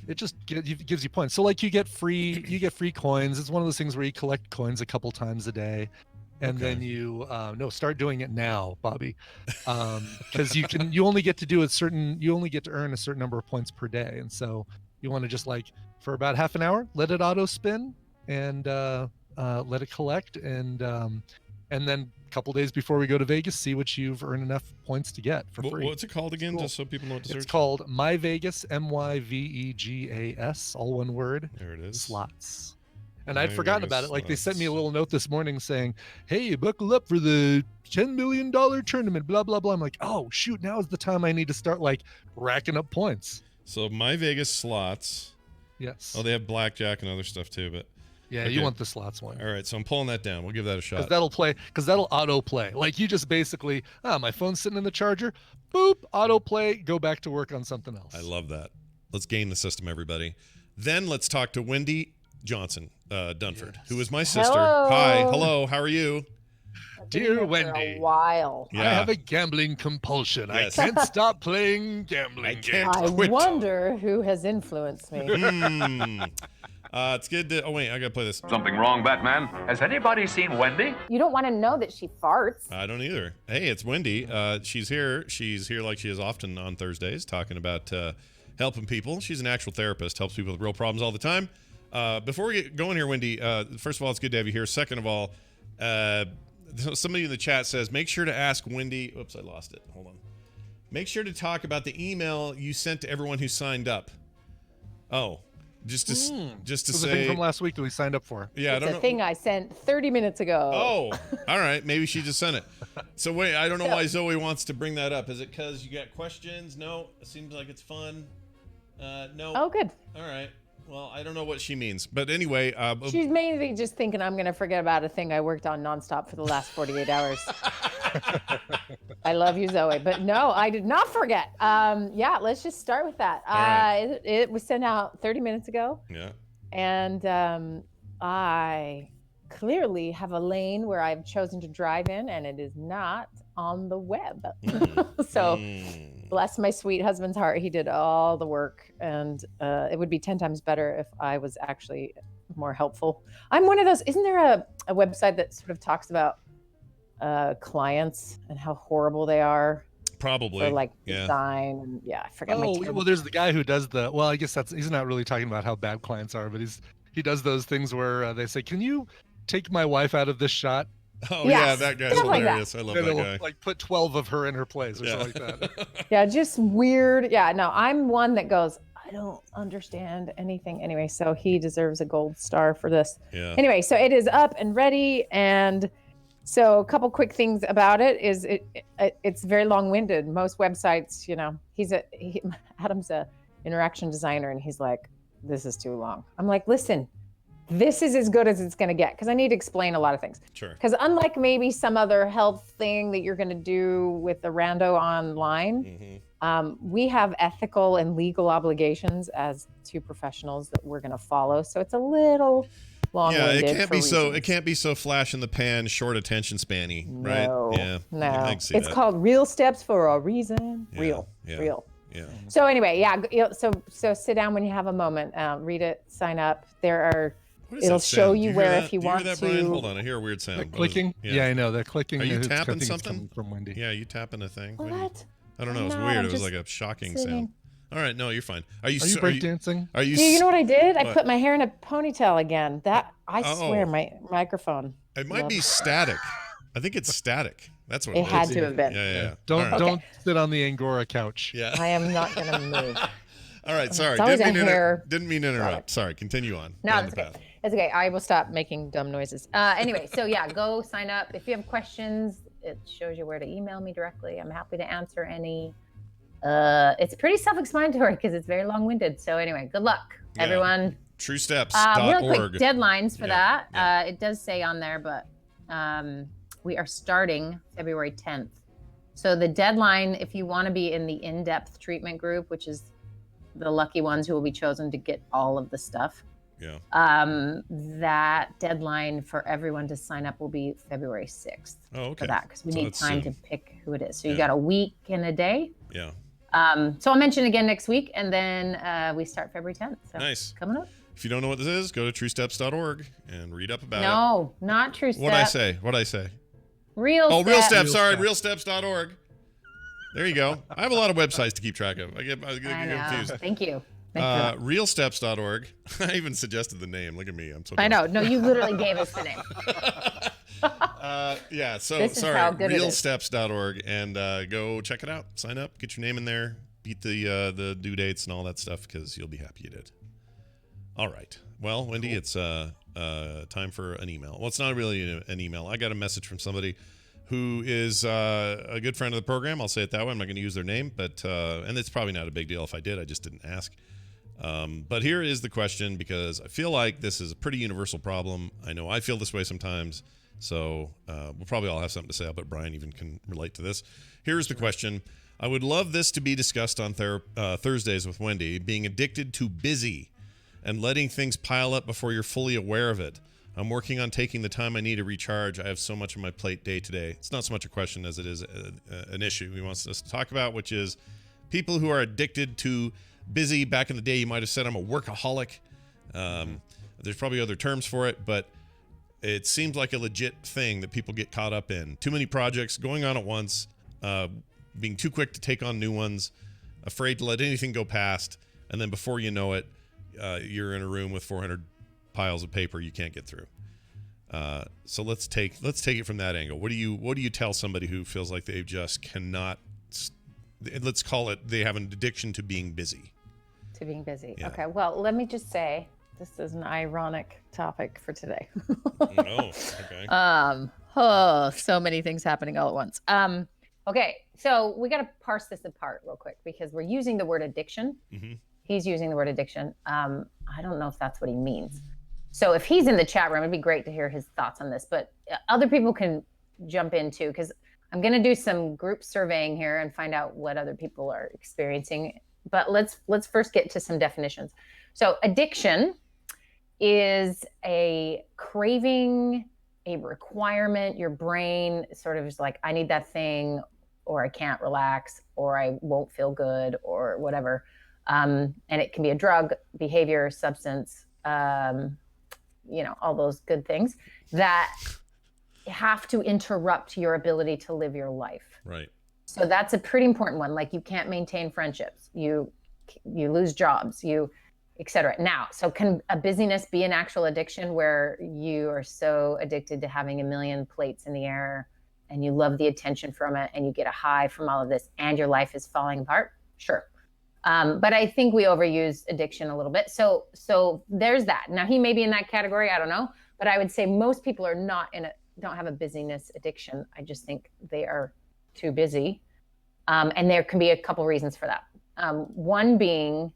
It just gives you points. So like you get free coins. It's one of those things where you collect coins a couple times a day. And then you start doing it now, Bobby, because you only get to earn a certain number of points per day, and so you want to just like for about half an hour let it auto spin and let it collect, and then a couple days before we go to Vegas, see what you've earned enough points to get for free. What's it called again, just so people know what to search? It's called My Vegas, MyVegas, all one word. There it is. Slots. And I'd forgotten about it. Like they sent me a little note this morning saying, "Hey, buckle up for the $10 million tournament." Blah blah blah. I'm like, "Oh shoot! Now is the time I need to start like racking up points." So My Vegas slots. Yes. Oh, they have blackjack and other stuff too, but. Yeah, you want the slots one. All right, so I'm pulling that down. We'll give that a shot. Because that'll auto play. Like you just basically, my phone's sitting in the charger, boop, auto play, go back to work on something else. I love that. Let's game the system, everybody. Then let's talk to Wendy Johnson Dunford, who is my sister. Hello. Hi, hello. How are you? Dear Wendy, a while. Yeah. I have a gambling compulsion. Yes. I can't stop playing gambling games. I wonder who has influenced me. It's good to. Oh wait, I gotta play this. Something wrong, Batman? Has anybody seen Wendy? You don't want to know that she farts. I don't either. Hey, it's Wendy. She's here. She's here like she is often on Thursdays, talking about helping people. She's an actual therapist, helps people with real problems all the time. Before we get going here, Wendy, first of all, it's good to have you here. Second of all, somebody in the chat says, make sure to ask Wendy. Oops, I lost it. Hold on. Make sure to talk about the email you sent to everyone who signed up. Oh, just to say. The thing from last week that we signed up for. Yeah, It's I don't a know. thing I sent 30 minutes ago. Oh, all right. Maybe she just sent it. So wait, I don't know why Zoe wants to bring that up. Is it because you got questions? No, it seems like it's fun. No. Oh, good. All right. Well, I don't know what she means, but anyway. She's mainly just thinking I'm going to forget about a thing I worked on nonstop for the last 48 hours. I love you, Zoe. But no, I did not forget. Yeah, let's just start with that. right. It was sent out 30 minutes ago. Yeah. And I clearly have a lane where I've chosen to drive in, and it is not on the web. So bless my sweet husband's heart. He did all the work, and it would be 10 times better if I was actually more helpful. I'm one of those. Isn't there a website that sort of talks about clients and how horrible they are? Probably. For like Yeah. design and I forgot my term. Well, there's the guy who does I guess he's not really talking about how bad clients are, but he does those things where they say, "Can you take my wife out of this shot?" Oh Yes, yeah, that guy's stuff like hilarious. that. I love And that it'll, guy. like put 12 of her in her place or Yeah. something like that. Yeah, just weird. Yeah, no, I'm one that goes, I don't understand anything. Anyway, so he deserves a gold star for this. Yeah. Anyway, so it is up and ready. And so a couple quick things about it is it's very long-winded. Most websites, Adam's a interaction designer, and he's like, this is too long. I'm like, listen, this is as good as it's going to get, because I need to explain a lot of things. Sure. Because unlike maybe some other health thing that you're going to do with the rando online, we have ethical and legal obligations as two professionals that we're going to follow. So it's a little long-winded. Yeah, it it can't be so flash in the pan, short attention spanny, right? No, Yeah. no. I can see It's that. called Real Steps for a Reason. Yeah, Real. Yeah. So anyway, so sit down when you have a moment, read it, sign up. What is It'll that show sound? Do you hear where that? if you Do you want hear that, to. Brian? Hold on, I hear a weird sound. That What is it? clicking? Yeah, I know. That clicking. Are you I think tapping it's something? coming from Wendy. Yeah, you tapping a thing? What? I don't know. I'm It's not, weird. I'm It was just like a shocking sitting. sound. All right, no, you're fine. Are you breakdancing? Are you? You know what I did? What? I put my hair in a ponytail again. That I swear, Oh. my microphone. It might be static. I think it's static. That's what It it is. had to have been. Yeah. Don't sit on the Angora couch. Yeah. I am not going to move. All right, sorry. It's always Didn't mean to interrupt. product. Sorry, continue on. No, down that's the okay. path. It's okay. I will stop making dumb noises. Anyway, so yeah, go sign up. If you have questions, it shows you where to email me directly. I'm happy to answer any. It's pretty self-explanatory because it's very long-winded. So anyway, good luck, everyone. TrueSteps.org. Real quick deadlines for that. Yeah. It does say on there, but we are starting February 10th. So the deadline, if you want to be in the in-depth treatment group, which is the lucky ones who will be chosen to get all of the stuff. Yeah. That deadline for everyone to sign up will be February 6th. Oh, okay. For that, because we need time to pick who it is. So you Yeah. got a week and a day. Yeah. So I'll mention again next week, and then we start February 10th. So Nice. coming up. If you don't know what this is, go to truesteps.org and read up about it. No, not True Steps. What'd I say? Real Steps. Real Steps. Sorry, realsteps.org. There you go. I have a lot of websites to keep track of. I get confused. Thank you. Realsteps.org. I even suggested the name. Look at me. I'm so dumb. I know. No, you literally gave us the name. Yeah, so This is sorry, how good it is. realsteps.org, and go check it out. Sign up, get your name in there, beat the due dates and all that stuff, because you'll be happy you did. All right. Well, Wendy, it's time for an email. Well, it's not really an email. I got a message from somebody who is a good friend of the program. I'll say it that way. I'm not going to use their name, but and it's probably not a big deal if I did. I just didn't ask. But here is the question, because I feel like this is a pretty universal problem. I know I feel this way sometimes, so we'll probably all have something to say. I bet Brian even can relate to this. Here's the question. I would love this to be discussed on Thursdays with Wendy, being addicted to busy and letting things pile up before you're fully aware of it. I'm working on taking the time I need to recharge. I have so much on my plate day to day. It's not so much a question as it is an issue he wants us to talk about, which is people who are addicted to busy. Back in the day, you might have said I'm a workaholic. There's probably other terms for it, but it seems like a legit thing that people get caught up in. Too many projects going on at once, being too quick to take on new ones, afraid to let anything go past, and then before you know it, you're in a room with 400 piles of paper you can't get through. So let's take it from that angle. What do you tell somebody who feels like they just cannot? Let's call it they have an addiction to being busy. To being busy. Yeah. Okay. Well, let me just say this is an ironic topic for today. Oh, okay. So many things happening all at once. Okay, so we got to parse this apart real quick because we're using the word addiction. Mm-hmm. He's using the word addiction. I don't know if that's what he means. So if he's in the chat room, it'd be great to hear his thoughts on this, but other people can jump in too, because I'm going to do some group surveying here and find out what other people are experiencing. But let's first get to some definitions. So addiction is a craving, a requirement. Your brain sort of is like, I need that thing, or I can't relax, or I won't feel good, or whatever. And it can be a drug, behavior, substance, all those good things that have to interrupt your ability to live your life. Right. So that's a pretty important one. Like you can't maintain friendships, you lose jobs, etc. Now, so can a busyness be an actual addiction where you are so addicted to having a million plates in the air and you love the attention from it and you get a high from all of this and your life is falling apart? Sure. But I think we overuse addiction a little bit. So there's that. Now he may be in that category. I don't know, but I would say most people are don't have a busyness addiction. I just think they are too busy. And there can be a couple reasons for that. One being,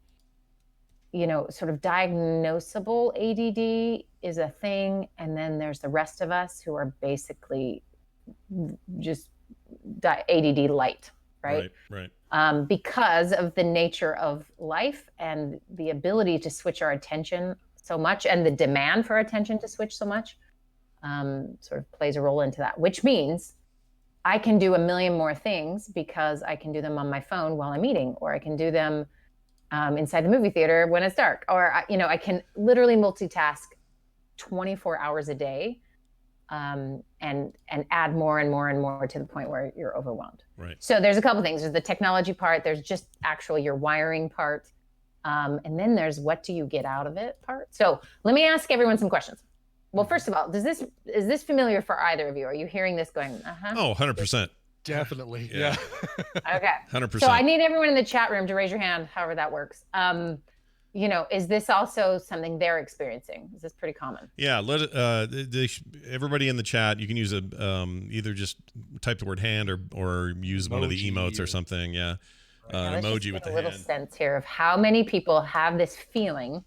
sort of diagnosable ADD is a thing. And then there's the rest of us who are basically just ADD light, right? Right. Because of the nature of life and the ability to switch our attention so much and the demand for attention to switch so much sort of plays a role into that, which means I can do a million more things because I can do them on my phone while I'm eating, or I can do them inside the movie theater when it's dark, or I can literally multitask 24 hours a day and add more and more and more to the point where you're overwhelmed. Right. So there's a couple things. There's the technology part. There's just actually your wiring part. And then there's what do you get out of it part. So let me ask everyone some questions. Well, first of all, is this familiar for either of you? Are you hearing this going, Oh, 100%. Definitely. Yeah. Okay. 100%. So I need everyone in the chat room to raise your hand, however that works. Is this also something they're experiencing? Is this pretty common? Yeah, everybody in the chat, you can use either just type the word hand or use one of the emotes or something. Yeah, let's emoji just with get the a little hand. sense here of how many people have this feeling,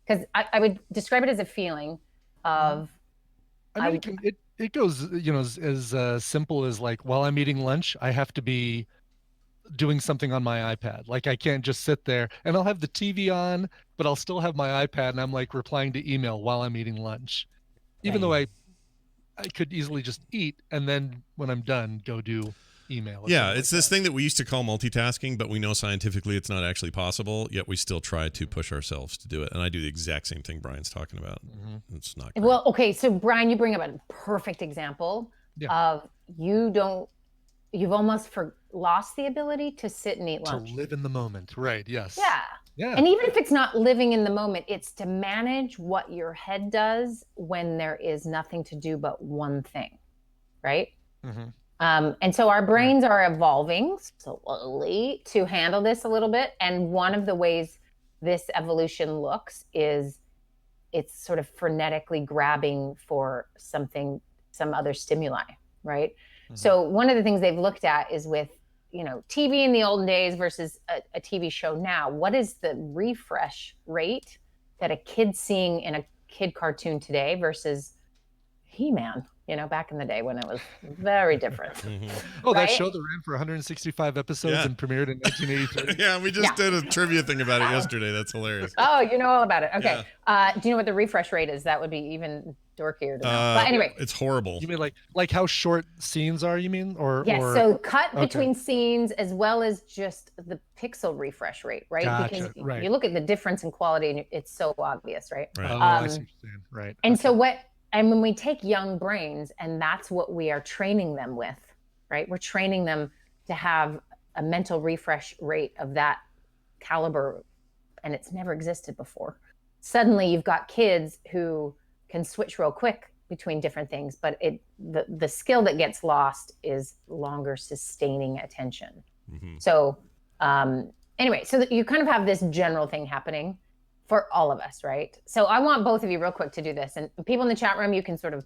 because I would describe it as a feeling of. I mean, it goes, as simple as like while I'm eating lunch, I have to be doing something on my iPad. Like I can't just sit there, and I'll have the TV on, but I'll still have my iPad, and I'm like replying to email while I'm eating lunch, even though I could easily just eat and then when I'm done go do email. Yeah, it's this thing that we used to call multitasking, but we know scientifically it's not actually possible, yet we still try to push ourselves to do it. And I do the exact same thing Brian's talking about. It's not great. Well, okay, so Brian, you bring up a perfect example of you've almost lost the ability to sit and eat lunch. To live in the moment, right? Yes. Yeah. And even if it's not living in the moment, it's to manage what your head does when there is nothing to do but one thing, right? And so our brains are evolving slowly to handle this a little bit. And one of the ways this evolution looks is it's sort of frenetically grabbing for some other stimuli, right? So one of the things they've looked at is with, TV in the olden days versus a TV show now, what is the refresh rate that a kid's seeing in a kid cartoon today versus He-Man, back in the day when it was very different. That show that ran for 165 episodes and premiered in 1983. Yeah, we just did a trivia thing about it yesterday. That's hilarious. Oh, you know all about it. Okay. Do you know what the refresh rate is? That would be even dorkier to know. But anyway. It's horrible. You mean like how short scenes are, you mean? So cut between scenes as well as just the pixel refresh rate, right? Gotcha, because you look at the difference in quality and it's so obvious, right? I see what you're saying. Right. And and when we take young brains and that's what we are training them with, right? We're training them to have a mental refresh rate of that caliber, and it's never existed before. Suddenly you've got kids who can switch real quick between different things, but the skill that gets lost is longer sustaining attention. So anyway, so you kind of have this general thing happening for all of us, right? So I want both of you real quick to do this. And people in the chat room, you can sort of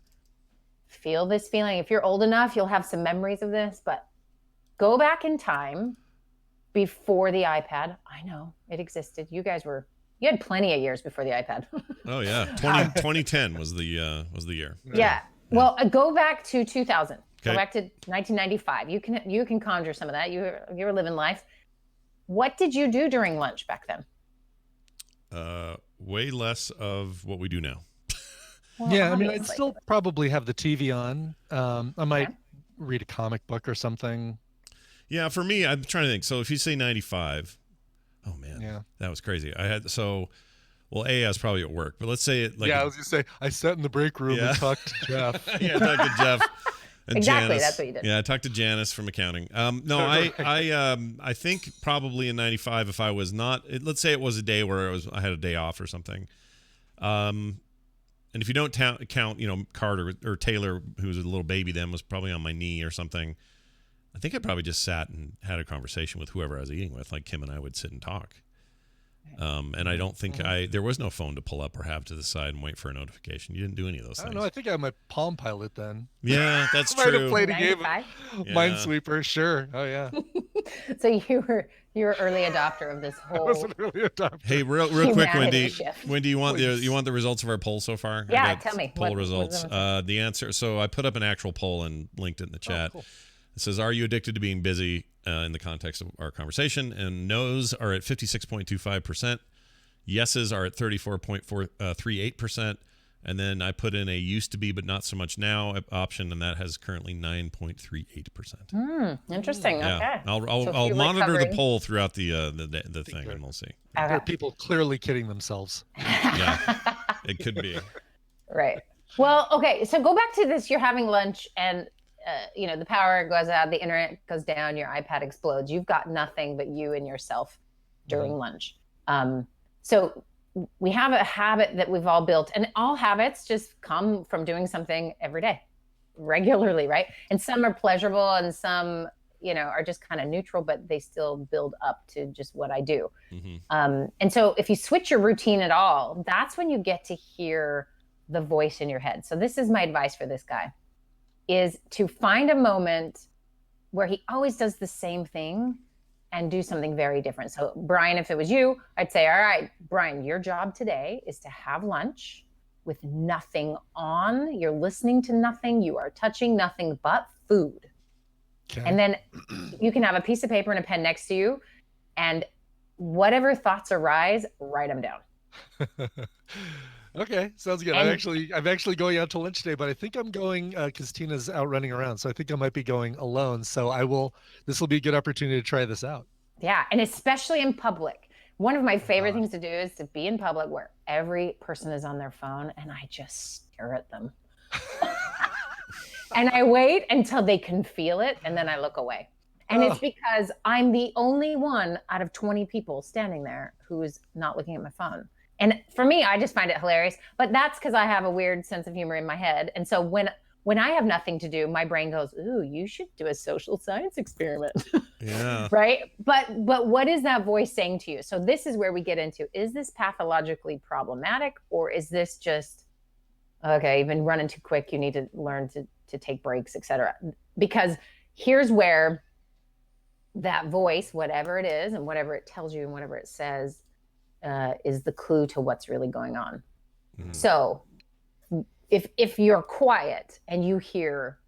feel this feeling. If you're old enough, you'll have some memories of this, but go back in time before the iPad. I know it existed. You had plenty of years before the iPad. Oh yeah. 2010 was the year. Yeah. Well, go back to 2000. Go back to 1995. You can conjure some of that. You were living life. What did you do during lunch back then? Way less of what we do now. Well, yeah, I mean, I'd still probably have the TV on. I might read a comic book or something. Yeah, for me, I'm trying to think. So if you say 95, oh man, that was crazy. I was probably at work, but let's say it like. Yeah, I was gonna say I sat in the break room and talked to Jeff. Yeah, talked to Jeff. And exactly, Janice. that's what you did. Yeah, I talked to Janice from accounting. I think probably in 95, if I was not, let's say it was a day where I had a day off or something. And if you don't count, Carter or Taylor, who was a little baby then, was probably on my knee or something. I think I probably just sat and had a conversation with whoever I was eating with, like Kim and I would sit and talk. And I don't think there was no phone to pull up or have to the side and wait for a notification. You didn't do any of those things. I don't know. I think I had my Palm Pilot then. Yeah, that's true. I might have played a game of Minesweeper. Sure. Oh yeah. So you were early adopter of this whole. I was an early adopter. Hey, real quick, Wendy. Wendy, you want the results of our poll so far? Yeah, tell me. Poll results. The answer. So I put up an actual poll and linked it in the chat. Cool. It says, "Are you addicted to being busy?" In the context of our conversation, and no's are at 56.25%. Yeses are at 34.38%. And then I put in a used to be but not so much now option, and that has currently 9.38%. Interesting. Yeah. Okay. I'll monitor the poll throughout the thing, and we'll see. There are people clearly kidding themselves. Yeah, it could be. Right. Well, okay. So go back to this. You're having lunch and, the power goes out, the internet goes down, your iPad explodes. You've got nothing but you and yourself during lunch. So we have a habit that we've all built, and all habits just come from doing something every day, regularly, right? And some are pleasurable and some, are just kind of neutral, but they still build up to just what I do. And so if you switch your routine at all, that's when you get to hear the voice in your head. So this is my advice for this guy, is to find a moment where he always does the same thing and do something very different. So Brian, if it was you, I'd say, all right, Brian, your job today is to have lunch with nothing on. You're listening to nothing. You are touching nothing but food. Okay. And then you can have a piece of paper and a pen next to you, and whatever thoughts arise, write them down. Okay, sounds good. I'm actually going out to lunch today, but I think I'm going because Tina's out running around, so I think I might be going alone. So this will be a good opportunity to try this out. Yeah, and especially in public. One of my favorite things to do is to be in public where every person is on their phone, and I just stare at them. And I wait until they can feel it, and then I look away. And it's because I'm the only one out of 20 people standing there who's not looking at my phone. And for me, I just find it hilarious. But that's because I have a weird sense of humor in my head. And so when I have nothing to do, my brain goes, ooh, you should do a social science experiment. Yeah. Right? But what is that voice saying to you? So this is where we get into, is this pathologically problematic, or is this just, okay, you've been running too quick, you need to learn to take breaks, etc. Because here's where that voice, whatever it is and whatever it tells you and whatever it says, is the clue to what's really going on. So if you're quiet and you hear,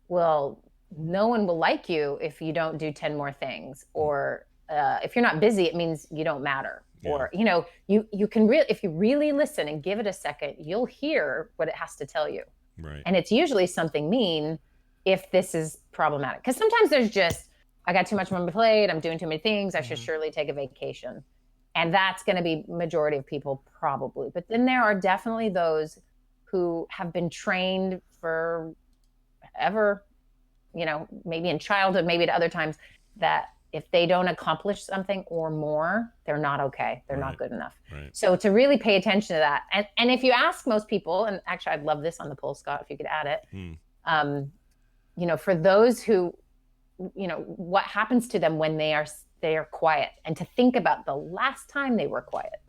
well, no one will like you if you don't do 10 more things, or if you're not busy, it means you don't matter. Yeah. Or, you can if you really listen and give it a second, you'll hear what it has to tell you. Right. And it's usually something mean if this is problematic. Because sometimes there's just, I got too much on my plate, I'm doing too many things, I should surely take a vacation. And that's going to be majority of people probably. But then there are definitely those who have been trained forever, maybe in childhood, maybe at other times, that if they don't accomplish something or more, they're not okay. They're not good enough. Right. So to really pay attention to that. And if you ask most people, and actually I'd love this on the poll, Scott, if you could add it, for those who, what happens to them when they are quiet, and to think about the last time they were quiet.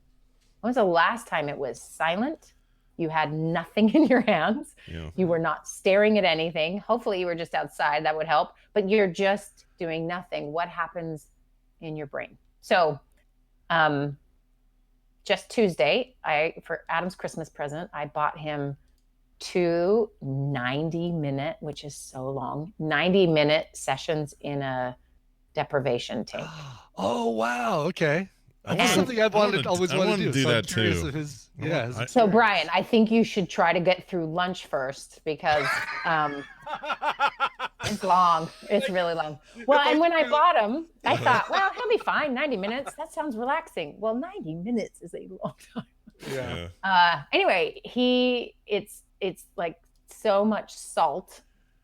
When was the last time it was silent? You had nothing in your hands. Yeah. You were not staring at anything. Hopefully you were just outside. That would help. But you're just doing nothing. What happens in your brain? So just Tuesday, for Adam's Christmas present, I bought him 2 90-minute, which is so long, 90-minute sessions in a deprivation tank. Oh, wow. Okay. That's something I've always wanted to do. So that too. So Brian, I think you should try to get through lunch first, because it's long. It's really long. Well, and when I bought him, I thought, well, he'll be fine. 90 minutes. That sounds relaxing. Well, 90 minutes is a long time. Yeah. Anyway, it's like so much salt,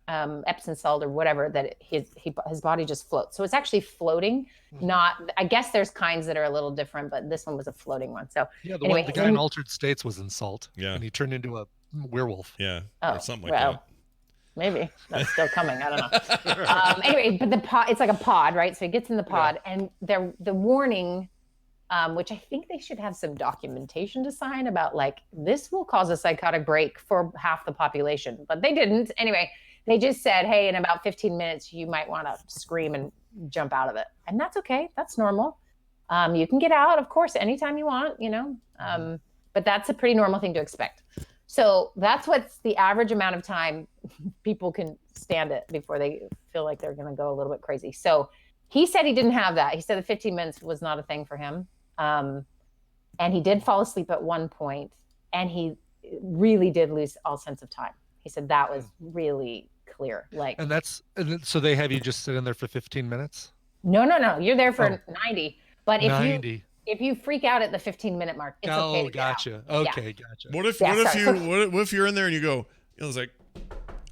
Epsom salt or whatever, that his body just floats. So it's actually floating. Not, I guess there's kinds that are a little different, but this one was a floating one. So yeah, the guy in Altered States was in salt. Yeah, and he turned into a werewolf. Yeah, or something like that. Maybe that's still coming. I don't know. Anyway, but the pod, it's like a pod, right? So he gets in the pod, and the warning, which I think they should have some documentation to sign about, like, this will cause a psychotic break for half the population, but they didn't. Anyway, they just said, hey, in about 15 minutes, you might want to scream and jump out of it. And that's okay. That's normal. You can get out, of course, anytime you want, but that's a pretty normal thing to expect. So that's what's the average amount of time people can stand it before they feel like they're going to go a little bit crazy. So he said he didn't have that. He said the 15 minutes was not a thing for him. And he did fall asleep at one point, and he really did lose all sense of time. He said that was really clear. So they have you just sit in there for 15 minutes? No. You're there for 90. But if 90. if you freak out at the 15-minute mark, it's okay to get out. Gotcha. Okay, gotcha. What if you're in there and you go, it was like,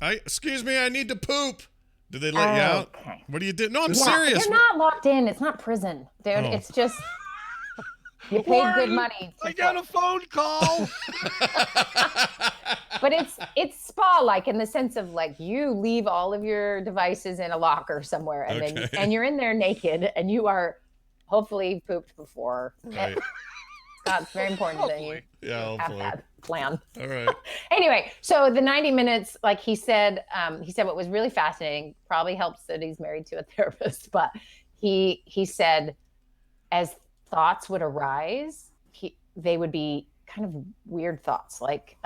excuse me, I need to poop. Did they let you out? What do you do? No, I'm serious. You're not locked in. It's not prison, dude. Oh. It's just you paid good money. I got a phone call. But it's spa-like in the sense of like you leave all of your devices in a locker somewhere, and then you're in there naked, and you are hopefully pooped before. Right. It's very important that you have that plan. All right. Anyway, so the 90 minutes, like he said what was really fascinating, probably helps that he's married to a therapist, but he said as thoughts would arise, they would be kind of weird thoughts. Like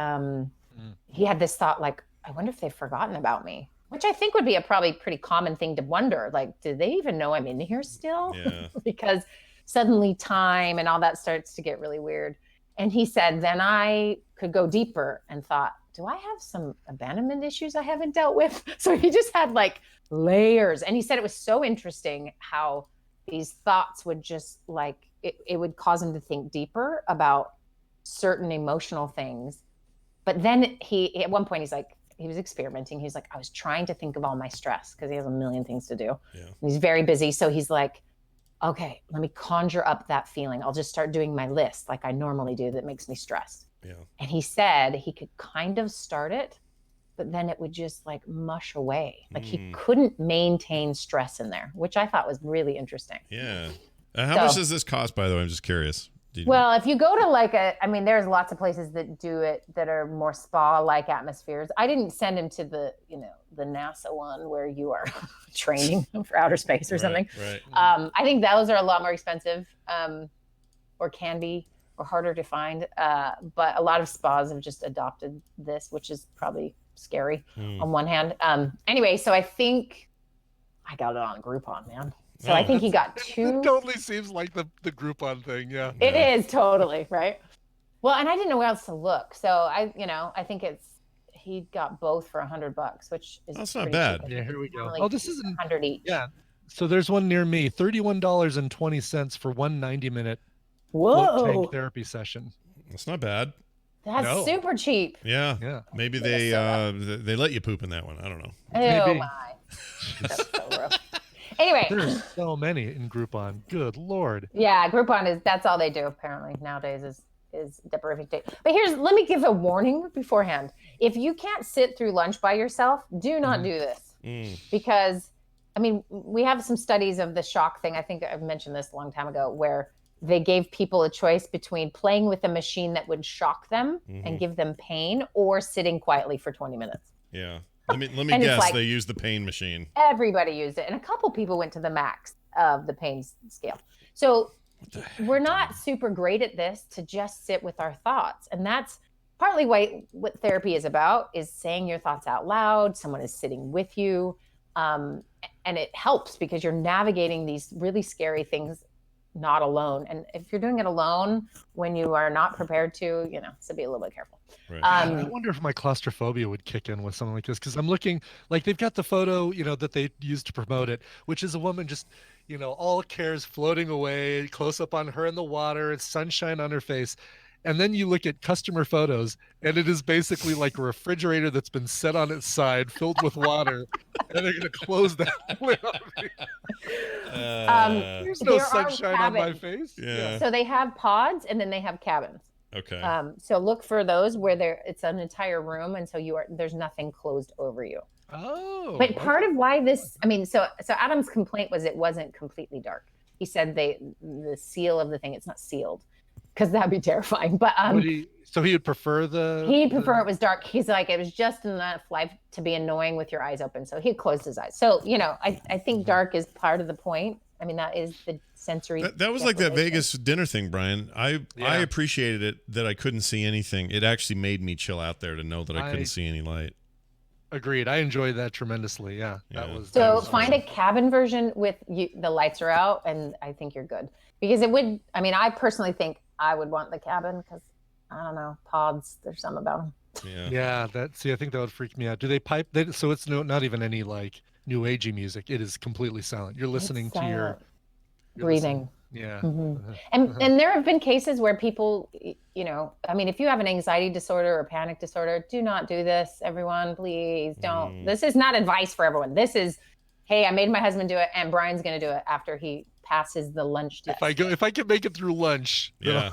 he had this thought like, I wonder if they've forgotten about me, which I think would be a probably pretty common thing to wonder. Like, do they even know I'm in here still? Yeah. Because suddenly time and all that starts to get really weird. And he said, then I could go deeper and thought, do I have some abandonment issues I haven't dealt with? So he just had like layers. And he said it was so interesting how these thoughts would just like, it would cause him to think deeper about certain emotional things. But then at one point, he was experimenting. He's like, I was trying to think of all my stress because he has a million things to do. Yeah. And he's very busy. So he's like, okay, let me conjure up that feeling. I'll just start doing my list like I normally do that makes me stressed. Yeah. And he said he could kind of start it, but then it would just like mush away. Like he couldn't maintain stress in there, which I thought was really interesting. Yeah. How much does this cost, by the way? I'm just curious. Well, if you go to there's lots of places that do it that are more spa-like atmospheres. I didn't send him to the NASA one where you are training for outer space or something. Right. I think those are a lot more expensive, or can be, or harder to find. But a lot of spas have just adopted this, which is probably scary on one hand. Anyway, so I think I got it on Groupon, man. So I think he got two. It totally seems like the Groupon thing, yeah. It is totally, right? Well, and I didn't know where else to look. So I think he got both for $100, which is that's not bad. Yeah, here we go. Like this isn't 100 each. Yeah. So there's one near me, $31.20 for one 90-minute Whoa tank therapy session. That's not bad. That's super cheap. Yeah. Yeah. Maybe they let you poop in that one. I don't know. Oh my. That's so rough. Anyway, there's so many in Groupon. Good Lord. Yeah, Groupon that's all they do apparently nowadays is deprivation. But let me give a warning beforehand. If you can't sit through lunch by yourself, do not do this. Because I mean, we have some studies of the shock thing. I think I've mentioned this a long time ago, where they gave people a choice between playing with a machine that would shock them and give them pain, or sitting quietly for 20 minutes. Yeah. Let me guess, they used the pain machine. Everybody used it. And a couple people went to the max of the pain scale. So we're not super great at this to just sit with our thoughts. And that's partly what therapy is about, is saying your thoughts out loud. Someone is sitting with you. And it helps because you're navigating these really scary things not alone. And if you're doing it alone when you are not prepared to, so be a little bit careful. Right. I wonder if my claustrophobia would kick in with something like this, because I'm looking, like they've got the photo, that they used to promote it, which is a woman just, all cares floating away, close up on her in the water, and sunshine on her face. And then you look at customer photos, and it is basically like a refrigerator that's been set on its side, filled with water, and they're going to close that lid on me. There's no sunshine on my face. Yeah. So they have pods, and then they have cabins. Okay. So look for those where it's an entire room, and so there's nothing closed over you. Oh. But part of why so Adam's complaint was it wasn't completely dark. He said the seal of the thing, it's not sealed, because that'd be terrifying. But so he would prefer it was dark. He's like, it was just enough light to be annoying with your eyes open. So he closed his eyes. So I think dark is part of the point. I mean, that is the sensory. That was like that Vegas dinner thing, Brian. I appreciated it that I couldn't see anything. It actually made me chill out there to know that I couldn't see any light. Agreed. I enjoyed that tremendously. Yeah. Find a cabin version with the lights are out, and I think you're good, because it would. I mean, I personally think I would want the cabin because I don't know, pods. There's something about them. Yeah. I think that would freak me out. Do they pipe? So it's not even any like new agey music. It is completely silent. You're listening to your breathing. Yeah. And there have been cases where people, you know, I mean, if you have an anxiety disorder or panic disorder, do not do this, everyone. Please don't. This is not advice for everyone. This is, hey, I made my husband do it, and Brian's going to do it after he passes the lunch test. If I can make it through lunch, yeah,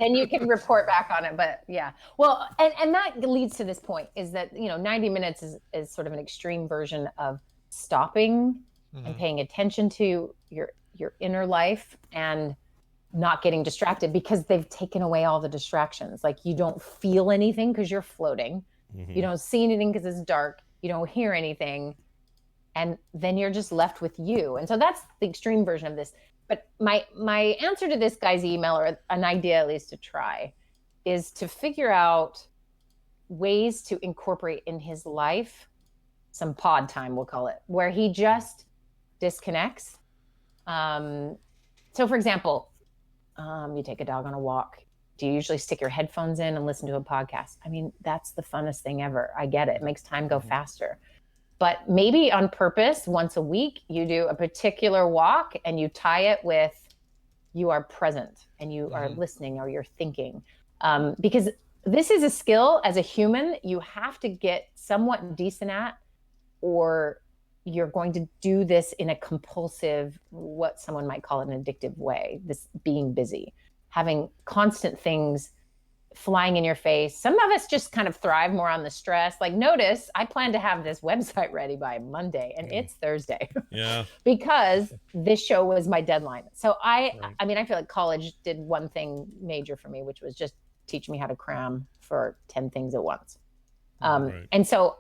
then you can report back on it. But yeah, well, and that leads to this point is that, you know, 90 minutes is sort of an extreme version of stopping and paying attention to your inner life and not getting distracted, because they've taken away all the distractions. Like, you don't feel anything because you're floating. You don't see anything because it's dark. You don't hear anything. And then you're just left with you. And so that's the extreme version of this. But my answer to this guy's email, or an idea at least to try, is to figure out ways to incorporate in his life some pod time, we'll call it, where he just disconnects. So for example, you take a dog on a walk. Do you usually stick your headphones in and listen to a podcast? I mean, that's the funnest thing ever. I get it. It makes time go faster. But maybe on purpose, once a week, you do a particular walk and you tie it with you are present and you are listening or you're thinking. Because this is a skill as a human you have to get somewhat decent at, or you're going to do this in a compulsive, what someone might call an addictive way, this being busy, having constant things flying in your face. Some of us just kind of thrive more on the stress. Like, notice I plan to have this website ready by Monday and it's Thursday. Yeah. Because this show was my deadline. So I mean, I feel like college did one thing major for me, which was just teach me how to cram for 10 things at once. And so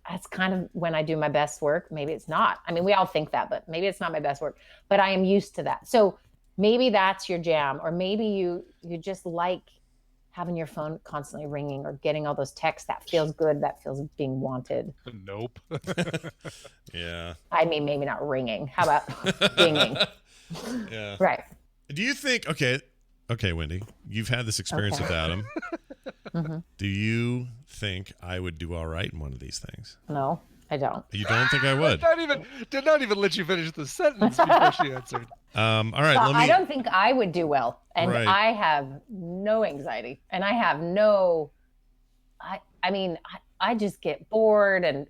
that's kind of when I do my best work. Maybe it's not. I mean, we all think that, but maybe it's not my best work, but I am used to that. So maybe that's your jam, or maybe you just like having your phone constantly ringing or getting all those texts. That feels good. That feels being wanted. Nope. Yeah. I mean, maybe not ringing. How about dinging? Yeah. Right. Do you think, okay, Wendy, you've had this experience with Adam. Do you think I would do all right in one of these things? No, I don't. You don't think I would? Did not even let you finish the sentence before she answered. All right. I don't think I would do well. And Right. I have no anxiety, and I have no, I mean, I just get bored, and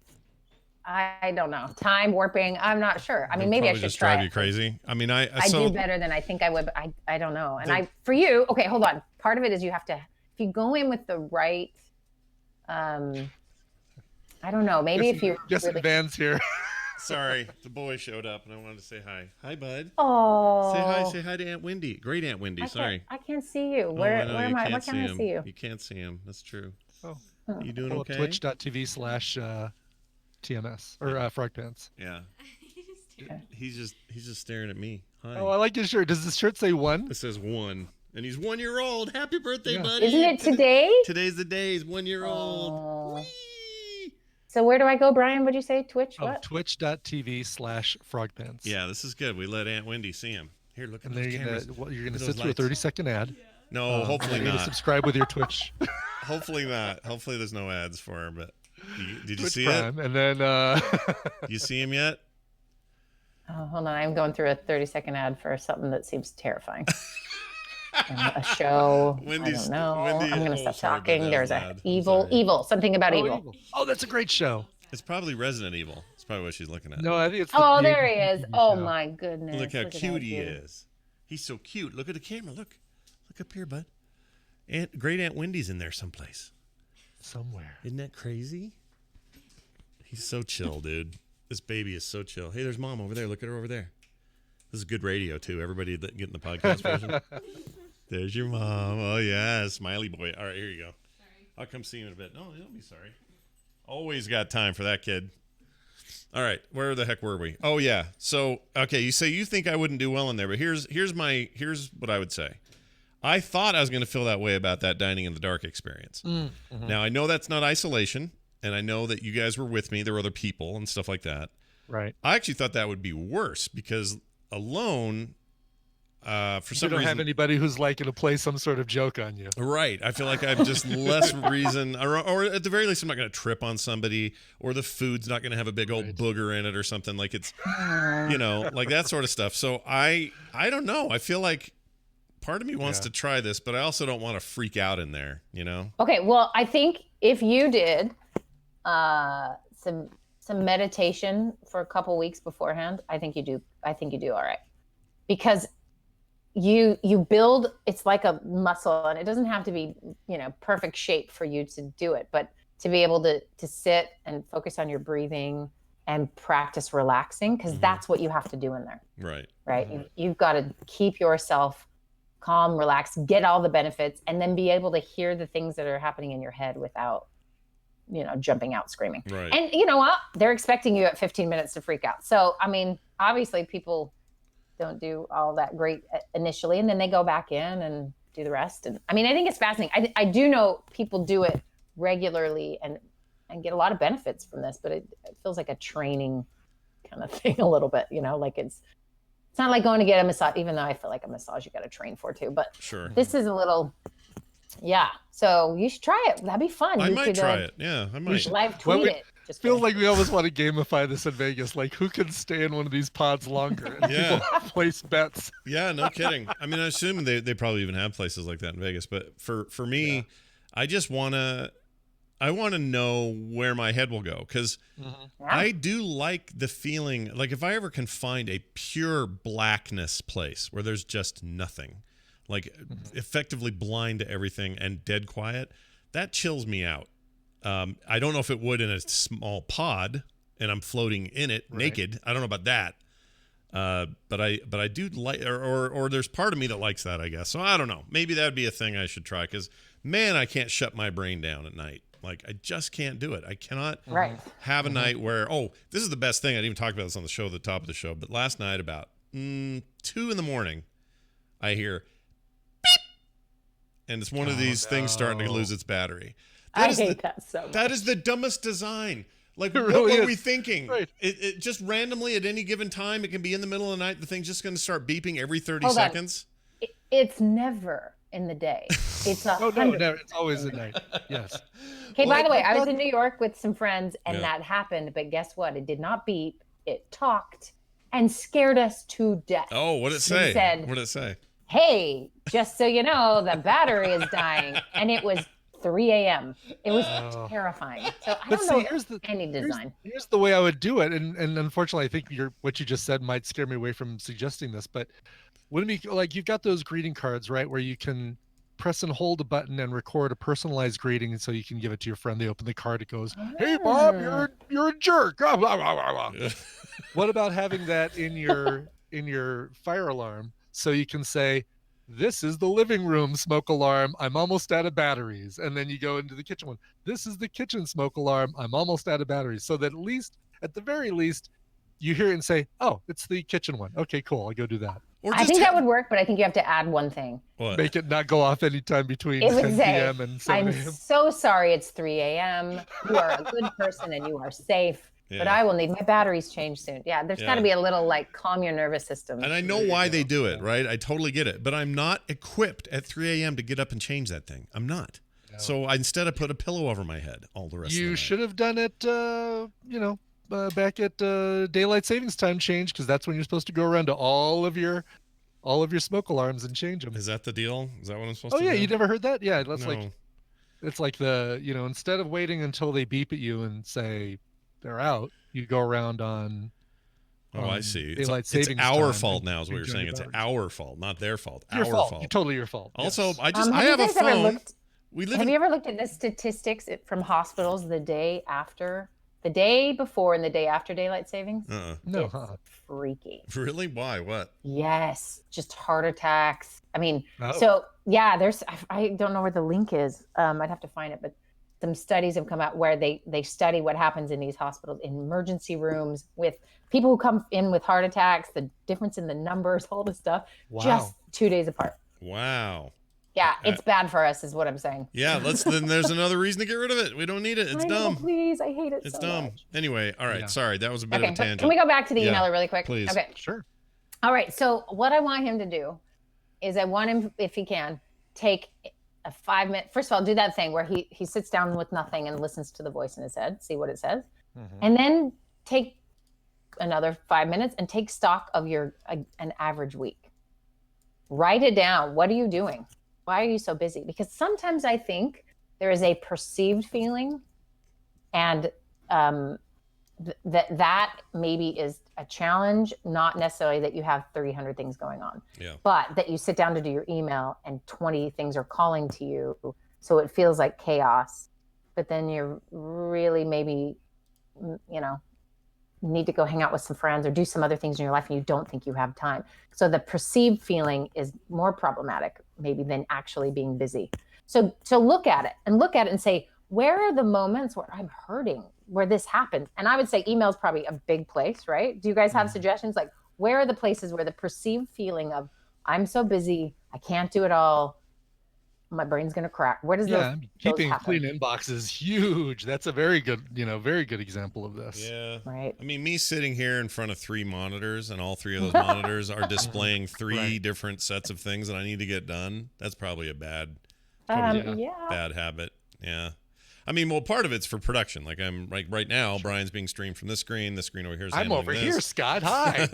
I don't know, time warping. I'm not sure. I mean, maybe I should just try drive it. you crazy. I mean, I do better than I think I would, but I don't know. And for you, okay, hold on. Part of it is you have to, if you go in with the right, I don't know, maybe if you really... Van's here. Sorry, the boy showed up and I wanted to say hi. Hi, bud. Oh. Say hi to Aunt Wendy. Great Aunt Wendy. Sorry. I can't see you. Where am I? Why can't I see you? You can't see him. That's true. Oh. You doing okay? Twitch.tv/TMS or Frog Pants. Yeah. He's just staring at me. Hi. Oh, I like his shirt. Does the shirt say 1? It says 1. And he's 1 year old. Happy birthday, buddy. Isn't it today? Today's the day. He's 1 year old. Oh. So where do I go, Brian? What'd you say? Twitch? Oh, what? Twitch.tv/frogpants. Yeah, this is good. We let Aunt Wendy see him. Here, look at and those then cameras. you're gonna sit through a 30-second ad. No, hopefully you're not. Gonna subscribe with your Twitch. Hopefully not. Hopefully there's no ads for her. But did you Twitch see Prime, it? And then you see him yet? Oh, hold on. I'm going through a 30-second ad for something that seems terrifying. A show. Wendy's, I don't know. Wendy, I'm going to stop talking. There's a ad. evil, something about evil. Oh, that's a great show. It's probably Resident Evil. It's probably what she's looking at. No, I think it's. There he is. Oh my goodness. Look how cute he is. He's so cute. Look at the camera. Look up here, bud. Great Aunt Wendy's in there someplace. Somewhere. Isn't that crazy? He's so chill, dude. This baby is so chill. Hey, there's Mom over there. Look at her over there. This is good radio too. Everybody getting the podcast version. There's your mom. Oh yeah, smiley boy. All right, here you go. Sorry. I'll come see you in a bit. No, don't be sorry. Always got time for that kid. All right, where the heck were we? Oh yeah. So okay, you say you think I wouldn't do well in there, but here's what I would say. I thought I was going to feel that way about that dining in the dark experience. Mm-hmm. Now I know that's not isolation, and I know that you guys were with me. There were other people and stuff like that. Right. I actually thought that would be worse because alone, for some you don't reason, have anybody who's like going to play some sort of joke on you. right. I feel like I've just less reason, or at the very least, I'm not going to trip on somebody, or the food's not going to have a big old booger in it or something. Like it's, like that sort of stuff. So I don't know. I feel like part of me wants to try this, but I also don't want to freak out in there, Okay, well, I think if you did some meditation for a couple weeks beforehand, I think you do all right. Because you build, it's like a muscle, and it doesn't have to be, perfect shape for you to do it, but to be able to sit and focus on your breathing and practice relaxing, because that's what you have to do in there. Right. You've got to keep yourself calm, relaxed, get all the benefits, and then be able to hear the things that are happening in your head without, jumping out screaming. Right. And you know what? They're expecting you at 15 minutes to freak out. So, I mean, obviously people don't do all that great initially, and then they go back in and do the rest. And I mean, I think it's fascinating. I do know people do it regularly and get a lot of benefits from this, but it feels like a training kind of thing a little bit, like it's not like going to get a massage, even though I feel like a massage you got to train for too, but sure. This is a little, so you should try it. That'd be fun. I might try it. Yeah, I might. You should live tweet it. Just feels like we almost want to gamify this in Vegas. Like, who can stay in one of these pods longer? And people place bets. Yeah, no kidding. I mean, I assume they probably even have places like that in Vegas. But for me, I just want to know where my head will go, because I do like the feeling. Like, if I ever can find a pure blackness place where there's just nothing, like effectively blind to everything and dead quiet, that chills me out. I don't know if it would in a small pod and I'm floating in it naked. I don't know about that. But I do like, or there's part of me that likes that, I guess. So I don't know. Maybe that would be a thing I should try, because man, I can't shut my brain down at night. Like, I just can't do it. I cannot have a night where, this is the best thing. I didn't even talk about this on the show, at the top of the show, but last night about 2 a.m, I hear beep, and it's one of these things starting to lose its battery. I hate that so much. That is the dumbest design. Like, what really were we thinking? Right. It just randomly at any given time, it can be in the middle of the night, the thing's just going to start beeping every 30 Hold on. seconds. It's never in the day. It's a Oh, no, never. It's always at night. Yes. Okay, by the way, I was in New York with some friends, and that happened, but guess what? It did not beep. It talked and scared us to death. Oh, what did it say? It said, what did it say? Hey, just so you know, the battery is dying. And it was 3 a.m. It was terrifying. So I don't know any design. Here's the way I would do it, and unfortunately, I think what you just said might scare me away from suggesting this. But wouldn't it be like, you've got those greeting cards, right, where you can press and hold a button and record a personalized greeting, and so you can give it to your friend. They open the card, it goes, "Hey Bob, you're a jerk." Blah, blah, blah, blah. What about having that in your fire alarm, so you can say, "This is the living room smoke alarm. I'm almost out of batteries." And then you go into the kitchen one. "This is the kitchen smoke alarm. I'm almost out of batteries." So that at the very least, you hear it and say, "Oh, it's the kitchen one. Okay, cool. I'll go do that." Or I think that would work, but I think you have to add one thing. What? Make it not go off anytime between It would 10 say, p.m. and 7 I'm a.m. so sorry it's 3 a.m. You are a good person and you are safe, but I will need my batteries changed soon. Yeah, there's got to be a little, like, calm your nervous system. And I know why they do it, right? I totally get it. But I'm not equipped at 3 a.m. to get up and change that thing. I'm not. No. So instead I put a pillow over my head all the rest of the night. You should have done it, back at daylight savings time change, because that's when you're supposed to go around to all of your smoke alarms and change them. Is that the deal? Is that what I'm supposed to do? Oh, yeah. You never heard that? Yeah. That's no. It's like instead of waiting until they beep at you and say they're out, you go around on. I see. Daylight savings it's our time fault now, is what you're saying. It's our fault, not their fault. Your our fault. fault. Totally your fault. Also, yes. I have a phone. Have you ever looked at the statistics from hospitals the day before and the day after daylight savings? No, it's freaky. Really? Why? What? Yes, just heart attacks. I mean, so yeah, I don't know where the link is. I'd have to find it, but some studies have come out where they study what happens in these hospitals, in emergency rooms, with people who come in with heart attacks, the difference in the numbers, all this stuff, just 2 days apart. Wow. Yeah, it's bad for us, is what I'm saying. Yeah, then there's another reason to get rid of it. We don't need it. It's dumb. Please, I hate it. It's so dumb. much. Anyway, all right. Sorry, that was a bit of a tangent. Can we go back to the emailer really quick? Please. Okay. Sure. All right. So what I want him to do is I want him, if he can, take a 5-minute. First of all, do that thing where he sits down with nothing and listens to the voice in his head, see what it says, and then take another 5 minutes and take stock of an average week. Write it down. What are you doing? Why are you so busy? Because sometimes I think there is a perceived feeling, and that maybe is a challenge, not necessarily that you have 300 things going on, but that you sit down to do your email and 20 things are calling to you. So it feels like chaos, but then you're really maybe, need to go hang out with some friends or do some other things in your life and you don't think you have time. So the perceived feeling is more problematic maybe than actually being busy. So look at it and say, where are the moments where I'm hurting, where this happens? And I would say email is probably a big place, right? Do you guys have suggestions? Like, where are the places where the perceived feeling of, I'm so busy, I can't do it all, my brain's going to crack? Where does keeping those clean inbox is huge. That's a very good example of this. Yeah. Right. I mean, me sitting here in front of 3 monitors and all 3 of those monitors are displaying 3 different sets of things that I need to get done. That's probably a bad habit. Yeah. I mean, well, part of it's for production. Like right now, Brian's being streamed from this screen over here. I'm over here, Scott. Hi.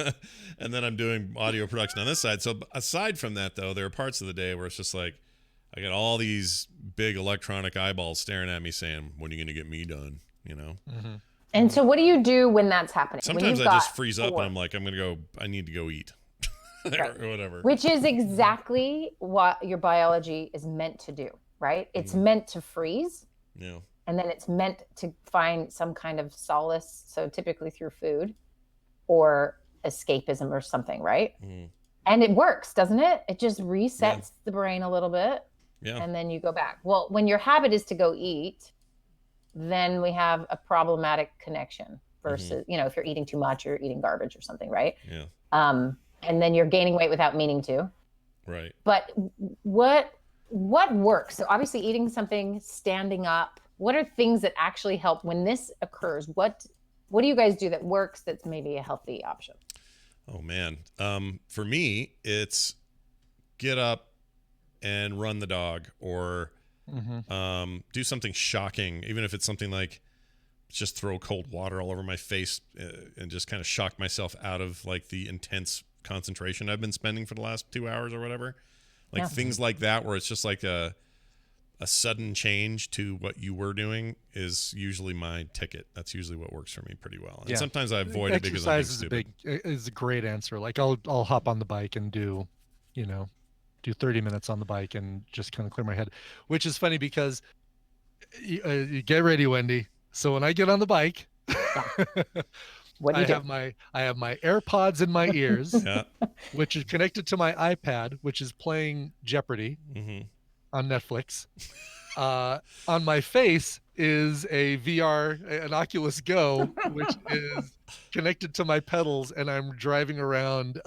And then I'm doing audio production on this side. So aside from that, though, there are parts of the day where it's just like, I got all these big electronic eyeballs staring at me saying, when are you going to get me done? And so what do you do when that's happening? Sometimes I just freeze up and I'm like, I need to go eat or whatever. Which is exactly what your biology is meant to do, right? It's meant to freeze. Yeah. And then it's meant to find some kind of solace. So typically through food or escapism or something, right? And it works, doesn't it? It just resets the brain a little bit. Yeah. And then you go back. Well, when your habit is to go eat, then we have a problematic connection versus, if you're eating too much, you're eating garbage or something, right? Yeah. And then you're gaining weight without meaning to. Right. But what works? So obviously eating something, standing up, what are things that actually help when this occurs? What do you guys do that works that's maybe a healthy option? Oh, man. For me, it's get up and run the dog or do something shocking, even if it's something like just throw cold water all over my face and just kind of shock myself out of like the intense concentration I've been spending for the last 2 hours or whatever. Like things like that where it's just like a sudden change to what you were doing is usually my ticket. That's usually what works for me pretty well. And sometimes I avoid it because I'm stupid. Is a great answer. Like I'll hop on the bike and do 30 minutes on the bike and just kind of clear my head, which is funny because you get ready, Wendy. So when I get on the bike, what do you do? I have my AirPods in my ears, which is connected to my iPad, which is playing Jeopardy on Netflix. On my face is a VR, an Oculus Go, which is connected to my pedals, and I'm driving around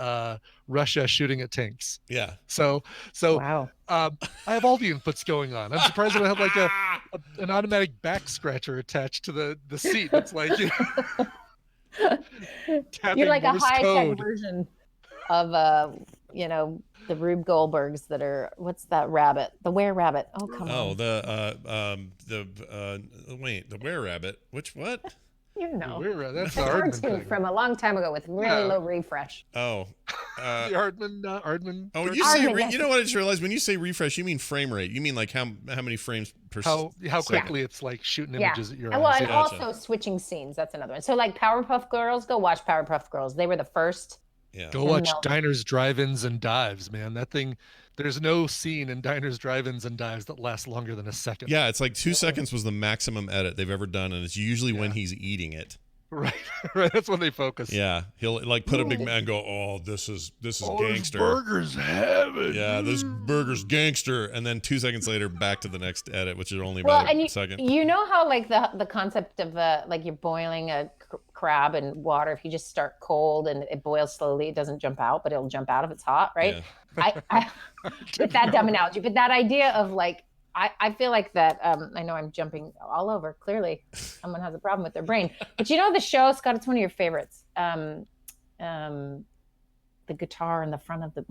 Russia shooting at tanks. Yeah. So wow. I have all the inputs going on. I'm surprised I don't have like an automatic back scratcher attached to the seat. It's like you're like a high-tech version of the Rube Goldbergs that are, what's that rabbit? The were-rabbit. Oh, come on. Oh, the were-rabbit. Which what? That's the a Aardman cartoon thing. from a long time ago with really low refresh. Oh. The Aardman. Oh, you say you know what I just realized? When you say refresh, you mean frame rate. You mean like how many frames per how quickly it's like shooting images at your eyes. Well, and Gotcha. also switching scenes. That's another one. So like Powerpuff Girls, go watch Powerpuff Girls. They were the first. Yeah. Go watch Diners, Drive-Ins, and Dives, man. That thing, there's no scene in Diners, Drive-Ins, and Dives that lasts longer than a second. Yeah, it's like 2 seconds was the maximum edit they've ever done, and it's usually when he's eating it. Right. That's when they focus. Yeah, he'll like put a big man and go, "Oh, this is gangster." This burger's heaven. Yeah, this burger's gangster, and then 2 seconds later, back to the next edit, which is only about a second. You know how like the concept of like you're boiling a crab in water. If you just start cold and it boils slowly, it doesn't jump out, but it'll jump out if it's hot, right? Yeah. I with that dumb analogy, but that idea of like. I feel like that, I know I'm jumping all over. Clearly, someone has a problem with their brain. But you know the show, Scott, it's one of your favorites. The guitar in the front of the...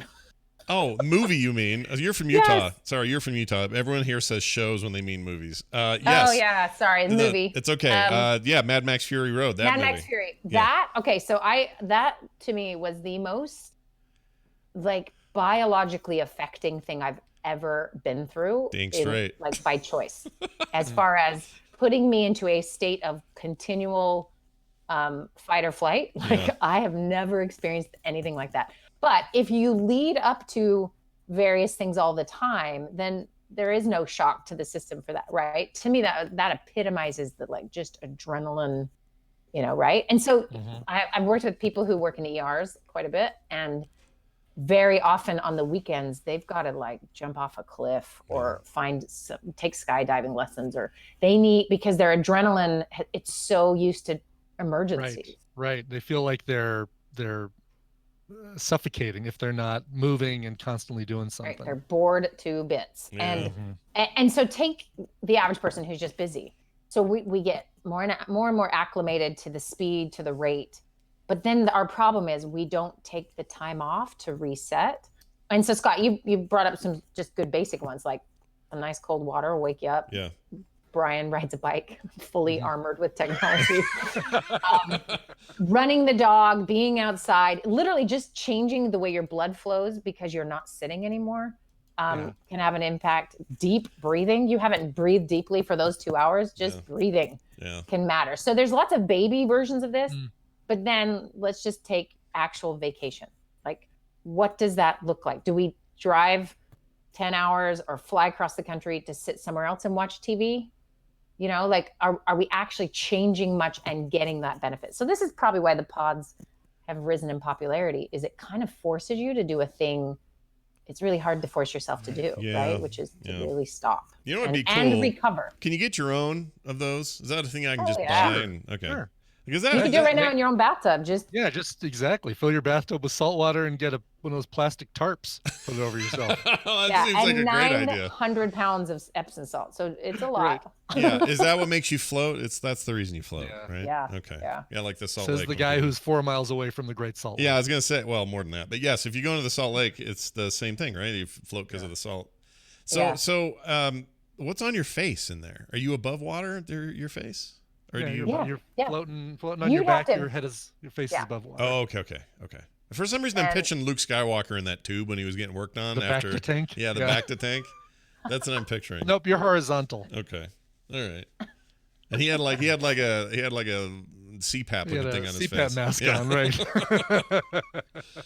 Oh, movie you mean? You're from Utah. Sorry, you're from Utah. Everyone here says shows when they mean movies. Yes. Oh yeah, sorry, movie. It's okay. Yeah, Mad Max Fury Road. That Mad movie. Max Fury. Yeah. That okay. So that to me was the most like biologically affecting thing I've ever been through. Dang straight. Like by choice, as far as putting me into a state of continual fight or flight. Like I have never experienced anything like that. But if you lead up to various things all the time, then there is no shock to the system for that, right? To me, that epitomizes the like just adrenaline, right? And so I've worked with people who work in ERs quite a bit, and very often on the weekends, they've got to like jump off a cliff or take skydiving lessons, or they need, because their adrenaline, it's so used to emergencies. Right. They feel like they're suffocating if they're not moving and constantly doing something. Right. They're bored to bits. Yeah. And so take the average person who's just busy. So we get more and more acclimated to the speed, to the rate. But then our problem is we don't take the time off to reset. And so Scott, you brought up some just good basic ones, like a nice cold water will wake you up. Yeah. Brian rides a bike, fully armored with technology. Running the dog, being outside, literally just changing the way your blood flows because you're not sitting anymore can have an impact. Deep breathing. You haven't breathed deeply for those 2 hours. Just breathing can matter. So there's lots of baby versions of this, but then let's just take actual vacation. Like, what does that look like? Do we drive 10 hours or fly across the country to sit somewhere else and watch TV? Like, are we actually changing much and getting that benefit? So this is probably why the pods have risen in popularity, is it kind of forces you to do a thing it's really hard to force yourself to do, right? Which is to really stop. You know what'd be cool? And recover. Can you get your own of those? Is that a thing I can just buy? Okay. Sure. Because you can do it right now in your own bathtub. Just exactly. Fill your bathtub with salt water and get one of those plastic tarps. Put it over yourself. That seems like a great idea. 900 pounds of Epsom salt. So it's a lot. Yeah. Is that what makes you float? That's the reason you float, right? Yeah. Okay. Yeah. Like the Salt Lake. Lake. Says the guy who's 4 miles away from the Great Salt Lake. Yeah, I was gonna say, well, more than that, but yes, if you go into the Salt Lake, it's the same thing, right? You float because of the salt. So, what's on your face in there? Are you above water? Your face? Or do you? You're floating on your back. Your face is above water. Oh, okay. For some reason, I'm pitching Luke Skywalker in that tube when he was getting worked on. Back to tank. Yeah, the back to tank. That's what I'm picturing. Nope, you're horizontal. Okay, all right. And he had like a CPAP looking thing on his face. CPAP mask on, right?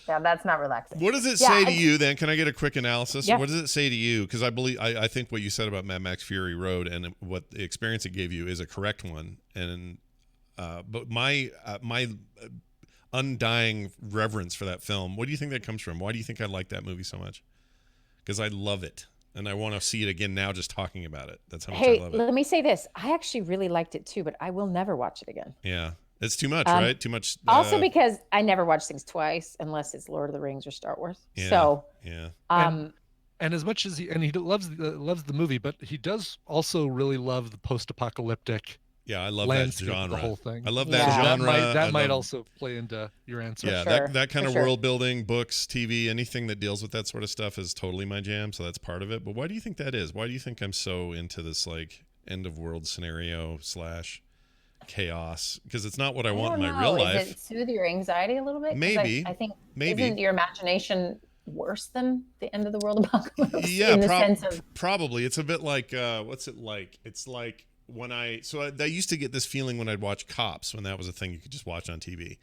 Yeah, that's not relaxing. What does it say to you then? Can I get a quick analysis? Yeah. What does it say to you? Because I think what you said about Mad Max Fury Road and what the experience it gave you is a correct one. And but my undying reverence for that film, what do you think that comes from? Why do you think I like that movie so much? Because I love it. And I want to see it again now just talking about it. That's how much I love it. Let me say this. I actually really liked it too, but I will never watch it again. Yeah. It's too much, right? Too much. Also because I never watch things twice unless it's Lord of the Rings or Star Wars. Yeah, so and as much as he loves the movie, but he does also really love the post-apocalyptic. Yeah, I love that genre. The whole thing. I love that genre. That might also play into your answer. Yeah, that kind of world building, books, TV, anything that deals with that sort of stuff is totally my jam. So that's part of it. But why do you think that is? Why do you think I'm so into this like end of world scenario / chaos? Because it's not what I want in my real life. Does it soothe your anxiety a little bit? Maybe. I think isn't your imagination worse than the end of the world apocalypse? Yeah, in the sense of probably. It's a bit like what's it like? It's like when I used to get this feeling when I'd watch Cops, when that was a thing you could just watch on TV.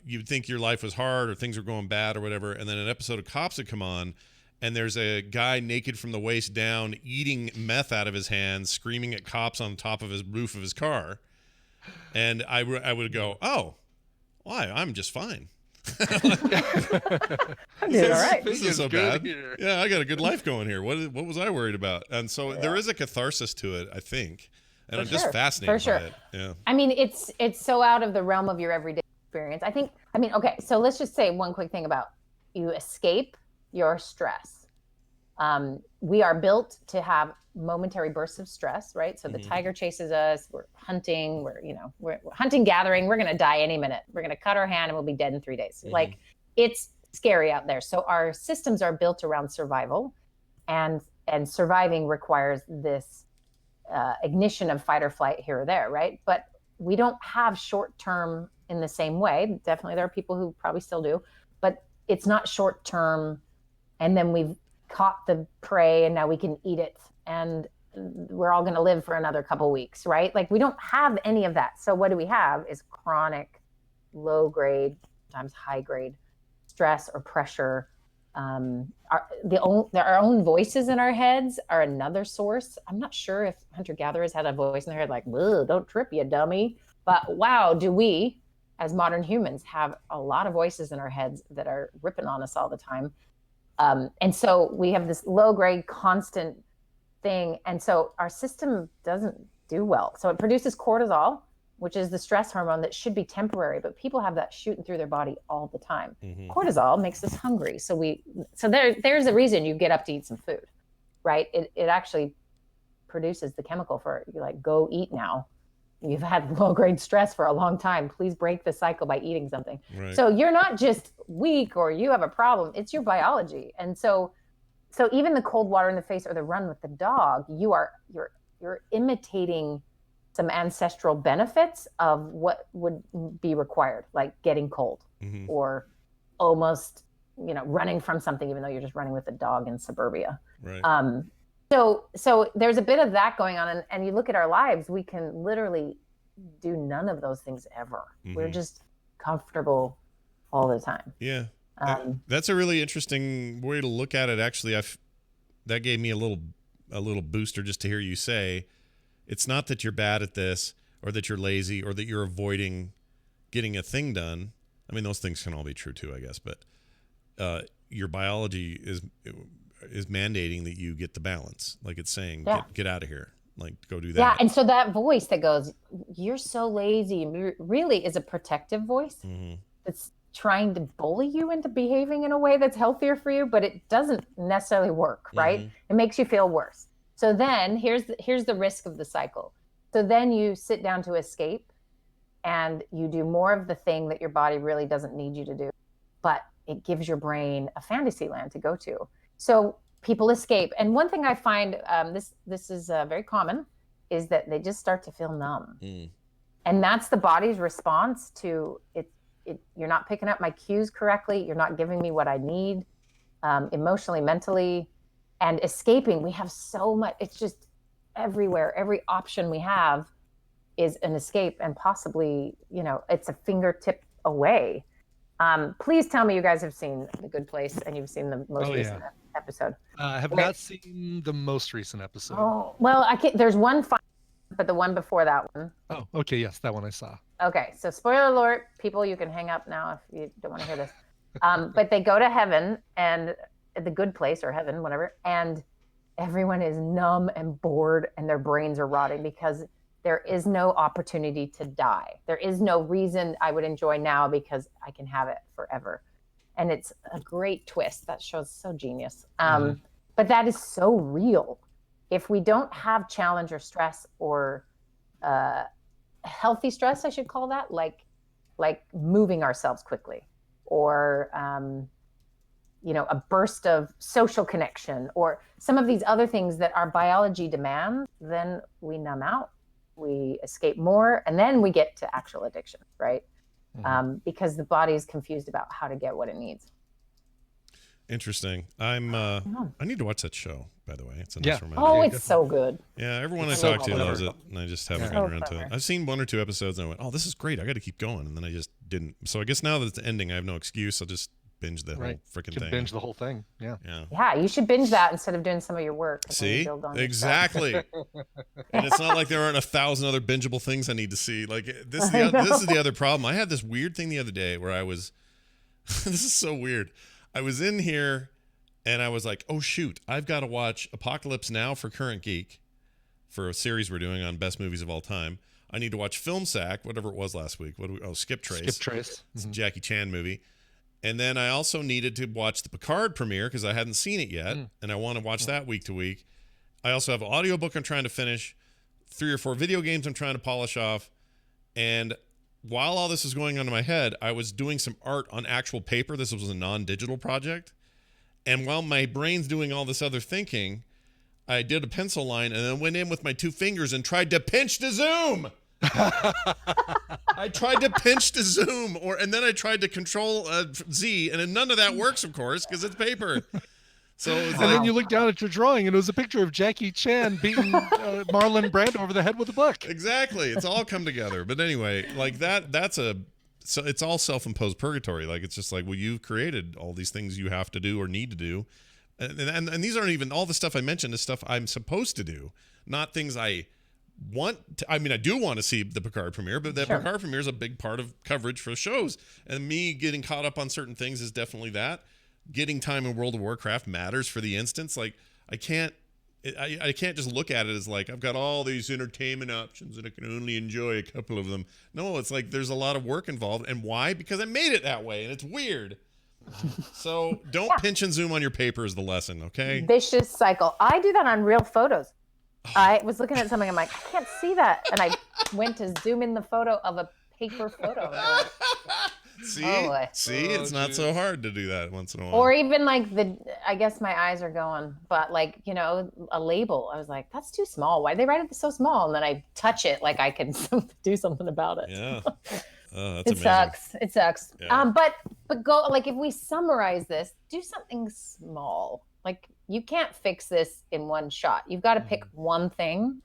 You'd think your life was hard or things were going bad or whatever, and then an episode of Cops would come on, and there's a guy naked from the waist down eating meth out of his hands, screaming at cops on top of his roof of his car, and I would go, oh, why? I'm just fine. I'm doing all right. This isn't so bad. Here. Yeah, I got a good life going here. What was I worried about? And so there is a catharsis to it, I think, and I'm just fascinated by it. Yeah. I mean, it's so out of the realm of your everyday experience. Okay, so let's just say one quick thing about you escape your stress. We are built to have momentary bursts of stress, right? So the tiger chases us, we're hunting, we're hunting, gathering, we're going to die any minute. We're going to cut our hand and we'll be dead in 3 days. Like it's scary out there. So our systems are built around survival, and surviving requires this ignition of fight or flight here or there, right? But we don't have short term in the same way. Definitely there are people who probably still do, but it's not short term. And then we've caught the prey and now we can eat it and we're all going to live for another couple weeks, right? Like we don't have any of that. So what do we have is chronic, low grade, sometimes high grade stress or pressure. Our own voices in our heads are another source. I'm not sure if hunter-gatherers had a voice in their head like, don't trip, you dummy. But wow, do we, as modern humans, have a lot of voices in our heads that are ripping on us all the time. And so we have this low-grade, constant thing. And so our system doesn't do well. So it produces cortisol, which is the stress hormone that should be temporary, but people have that shooting through their body all the time. Mm-hmm. Cortisol makes us hungry. So there's a reason you get up to eat some food, right? It actually produces the chemical for you, like, go eat now. You've had low grade stress for a long time. Please break the cycle by eating something. Right. So you're not just weak or you have a problem, it's your biology. And so even the cold water in the face or the run with the dog, you're imitating some ancestral benefits of what would be required, like getting cold mm-hmm. or almost, running from something, even though you're just running with a dog in suburbia. Right. So there's a bit of that going on. And you look at our lives, we can literally do none of those things ever. Mm-hmm. We're just comfortable all the time. Yeah. That's a really interesting way to look at it. Actually, that gave me a little booster just to hear you say, it's not that you're bad at this or that you're lazy or that you're avoiding getting a thing done. I mean, those things can all be true too, I guess. But your biology is mandating that you get the balance. Like it's saying, get out of here. Like, go do that. Yeah, and so that voice that goes, you're so lazy, really is a protective voice mm-hmm. that's trying to bully you into behaving in a way that's healthier for you, but it doesn't necessarily work, right? Mm-hmm. It makes you feel worse. So then here's the risk of the cycle. So then you sit down to escape and you do more of the thing that your body really doesn't need you to do, but it gives your brain a fantasy land to go to. So people escape. And one thing I find, this is very common, is that they just start to feel numb. Mm. And that's the body's response to it. You're not picking up my cues correctly. You're not giving me what I need emotionally, mentally. And escaping, we have so much, it's just everywhere. Every option we have is an escape, and possibly, it's a fingertip away. Please tell me you guys have seen The Good Place and you've seen the most recent episode. I have not seen the most recent episode. Oh, well, there's one fine, but the one before that one. Oh, okay. Yes, that one I saw. Okay. So spoiler alert, people, you can hang up now if you don't want to hear this. But they go to heaven, and the good place, or heaven, whatever. And everyone is numb and bored and their brains are rotting because there is no opportunity to die. There is no reason I would enjoy now because I can have it forever. And it's a great twist. That show's so genius. But that is so real. If we don't have challenge or stress or healthy stress, I should call that, like moving ourselves quickly, or a burst of social connection, or some of these other things that our biology demands, then we numb out, we escape more, and then we get to actual addiction, right? Mm-hmm. Because the body is confused about how to get what it needs. Interesting. I need to watch that show, by the way. It's a nice reminder. Oh, it's so good. Yeah, everyone I talk to knows it, and I just haven't gotten around to it. I've seen 1 or 2 episodes, and I went, oh, this is great. I got to keep going. And then I just didn't. So I guess now that it's ending, I have no excuse. I'll just binge the whole freaking thing. Binge the whole thing. Yeah. Yeah, you should binge that instead of doing some of your work. See? Exactly. And it's not like there aren't 1,000 other bingeable things I need to see. Like, this is the other problem. I had this weird thing the other day where I was, this is so weird. I was in here and I was like, oh shoot, I've got to watch Apocalypse Now for Current Geek, for a series we're doing on best movies of all time. I need to watch Film Sack, whatever it was last week. Skip Trace. Skip Trace. It's a Jackie Chan movie. And then I also needed to watch the Picard premiere because I hadn't seen it yet, and I want to watch that week to week. I also have an audiobook I'm trying to finish, 3 or 4 video games I'm trying to polish off, and while all this was going on in my head, I was doing some art on actual paper. This was a non-digital project. And while my brain's doing all this other thinking, I did a pencil line and then went in with my 2 fingers and tried to pinch to zoom. I tried to pinch to zoom, and then I tried to control Z, and then none of that works, of course, because it's paper. So it was and then you look down at your drawing, and it was a picture of Jackie Chan beating Marlon Brando over the head with a book. Exactly. It's all come together. But anyway, like so it's all self-imposed purgatory. Like, it's just like, well, you've created all these things you have to do or need to do. And these aren't even, all the stuff I mentioned is stuff I'm supposed to do, not things I want to. I mean, I do want to see the Picard premiere, but that Picard premiere is a big part of coverage for shows. And me getting caught up on certain things is definitely that. Getting time in World of Warcraft matters for the instance. Like, I can't just look at it as like, I've got all these entertainment options and I can only enjoy a couple of them. No, it's like there's a lot of work involved. And why? Because I made it that way and it's weird. So don't pinch and zoom on your paper is the lesson, okay? Vicious cycle. I do that on real photos. I was looking at something, I'm like, I can't see that. And I went to zoom in the photo of a paper photo. See, it's not so hard to do that once in a while. Or even like I guess my eyes are going, but like, a label. I was like, that's too small. Why did they write it so small? And then I touch it like I can do something about it. Yeah. That's it amazing. sucks. Yeah. But go, like, if we summarize this, do something small. Like, you can't fix this in one shot. You've got to pick one thing.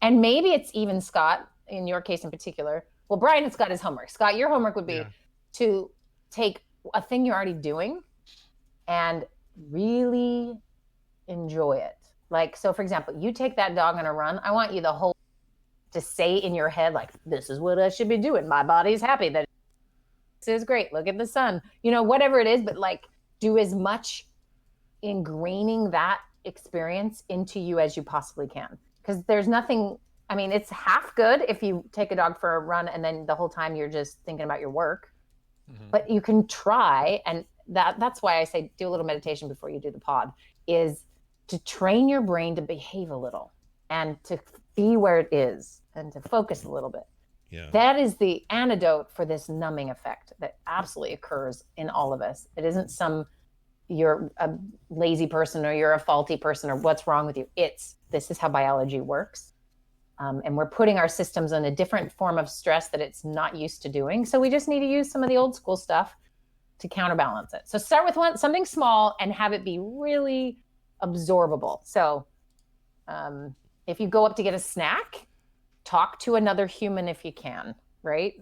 And maybe it's even, Scott, in your case in particular. Well, Brian has got his homework. Scott, your homework would be to take a thing you're already doing and really enjoy it. Like, so for example, you take that dog on a run. I want you to say in your head, like, this is what I should be doing. My body's happy that this is great. Look at the sun, whatever it is, but like, do as much ingraining that experience into you as you possibly can. Because there's nothing, I mean, it's half good if you take a dog for a run and then the whole time you're just thinking about your work. But you can try, and that's why I say do a little meditation before you do the pod, is to train your brain to behave a little and to be where it is and to focus a little bit. Yeah. That is the antidote for this numbing effect that absolutely occurs in all of us. It isn't you're a lazy person or you're a faulty person or what's wrong with you. This is how biology works. And we're putting our systems in a different form of stress that it's not used to doing. So we just need to use some of the old school stuff to counterbalance it. So start with something small and have it be really absorbable. So if you go up to get a snack, talk to another human if you can, right?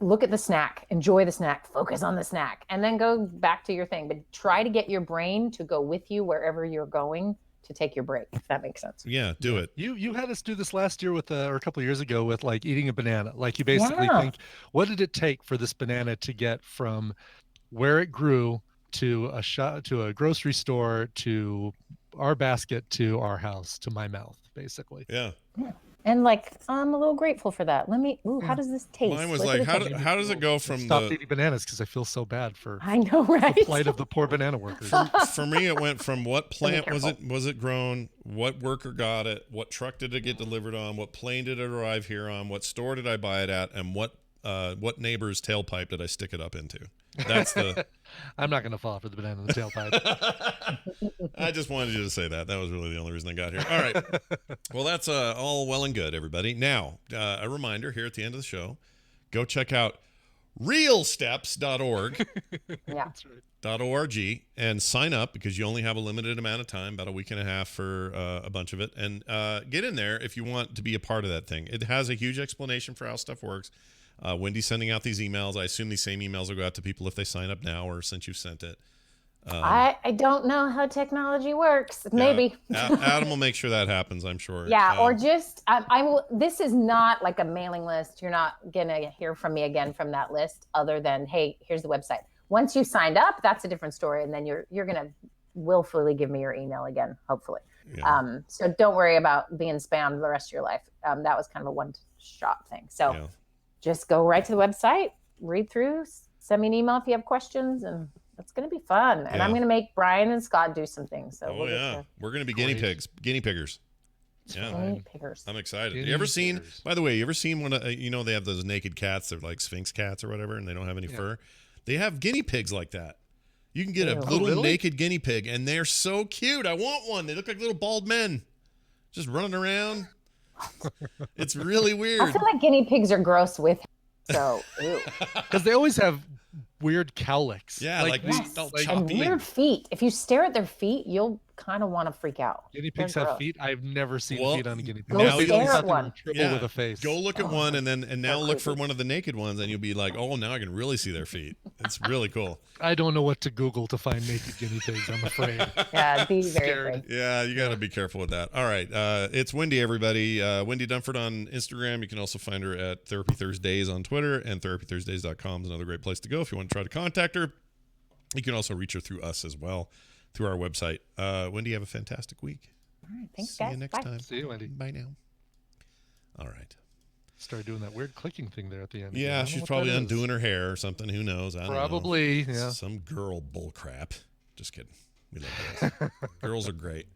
Look at the snack, enjoy the snack, focus on the snack, and then go back to your thing. But try to get your brain to go with you wherever you're going to take your break, if that makes sense. Yeah, do it. You had us do this last year with or a couple of years ago with like eating a banana. Like, you basically think, what did it take for this banana to get from where it grew to a shop, to a grocery store, to our basket, to our house, to my mouth, basically. Yeah. And like, I'm a little grateful for that. How does this taste? Mine was like, how does it go from Stop eating bananas because I feel so bad for I know, right? the plight of the poor banana workers. For me, it went from what plant was it grown, what worker got it, what truck did it get delivered on, what plane did it arrive here on, what store did I buy it at, and what neighbor's tailpipe did I stick it up into? That's the. I'm not going to fall for the banana in the tailpipe. I just wanted you to say that. That was really the only reason I got here. All right. Well, that's all well and good, everybody. Now, a reminder here at the end of the show, go check out realsteps.org. Yeah. That's right. .org and sign up because you only have a limited amount of time, about a week and a half for a bunch of it. And get in there if you want to be a part of that thing. It has a huge explanation for how stuff works. Wendy's sending out these emails. I assume these same emails will go out to people if they sign up now or since you've sent it. I don't know how technology works. Maybe. Adam will make sure that happens, I'm sure. Yeah, or just, I will. This is not like a mailing list. You're not going to hear from me again from that list other than, hey, here's the website. Once you signed up, that's a different story. And then you're going to willfully give me your email again, hopefully. Yeah. So don't worry about being spammed the rest of your life. That was kind of a one-shot thing. So just go right to the website, read through, send me an email if you have questions, and it's going to be fun. And I'm going to make Brian and Scott do some things. So we're going to be guinea piggers. Yeah. Guinea piggers. I'm excited. Guinea You ever seen? piggers. By the way, you ever seen one? They have those naked cats. They're like Sphinx cats or whatever, and they don't have any fur. They have guinea pigs like that. You can get a little naked guinea pig, and they're so cute. I want one. They look like little bald men, just running around. It's really weird. I feel like guinea pigs are gross with. So, ew. Because they always have weird cowlicks. Yeah, like Yes. all And choppy. weird feet. If you stare at their feet, you'll kind of want to freak out. Guinea pigs They're have gross. feet. I've never seen Well, feet on a guinea pig. Go now stare you'll- at one. Triple with a face. Go look at one, and now So look for creepy. one of the naked ones, and you'll be like, oh, now I can really see their feet. It's really cool. I don't know what to Google to find naked guinea pigs. I'm afraid. Yeah, be very Scared. afraid. Yeah, you got to be careful with that. All right. It's Wendy, everybody. Wendy Dunford on Instagram. You can also find her at Therapy Thursdays on Twitter, and therapythursdays.com is another great place to go if you want to try to contact her. You can also reach her through us as well, through our website. Wendy, have a fantastic week. All right, thanks, See guys. you next Bye. time. See you, Wendy. Bye now. All right. Started doing that weird clicking thing there at the end. I Yeah, don't know she's what probably that is. undoing her hair or something. Who knows? I don't know. Probably, yeah. Some girl bull crap. Just kidding. We love girls. Girls are great.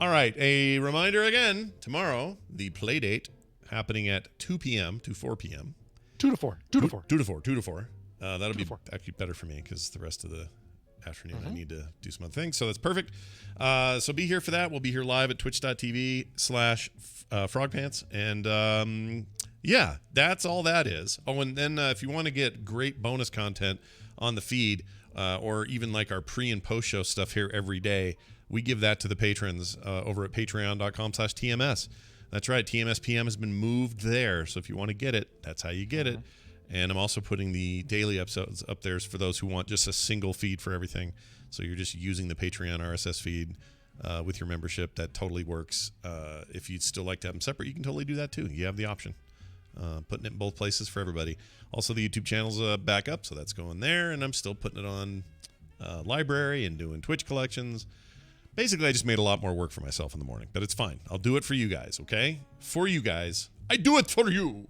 All right. A reminder again. Tomorrow, the play date happening at 2 p.m. to 4 p.m. 2 to 4. 2 to 4. 2 to 4. 2 to 4. That'll 2 be to 4. actually better for me because the rest of the afternoon I need to do some other things. So that's perfect. So be here for that. We'll be here live at twitch.tv/frogpants. And yeah, that's all that is. Oh, and then if you want to get great bonus content on the feed or even like our pre and post show stuff here every day, we give that to the patrons over at patreon.com/TMS. That's right. TMS PM has been moved there. So if you want to get it, that's how you get it. And I'm also putting the daily episodes up there for those who want just a single feed for everything. So you're just using the Patreon RSS feed with your membership. That totally works. If you'd still like to have them separate, you can totally do that too. You have the option. Putting it in both places for everybody. Also, the YouTube channel's back up, so that's going there. And I'm still putting it on library and doing Twitch collections. Basically, I just made a lot more work for myself in the morning, but it's fine. I'll do it for you guys, okay? For you guys. I do it for you.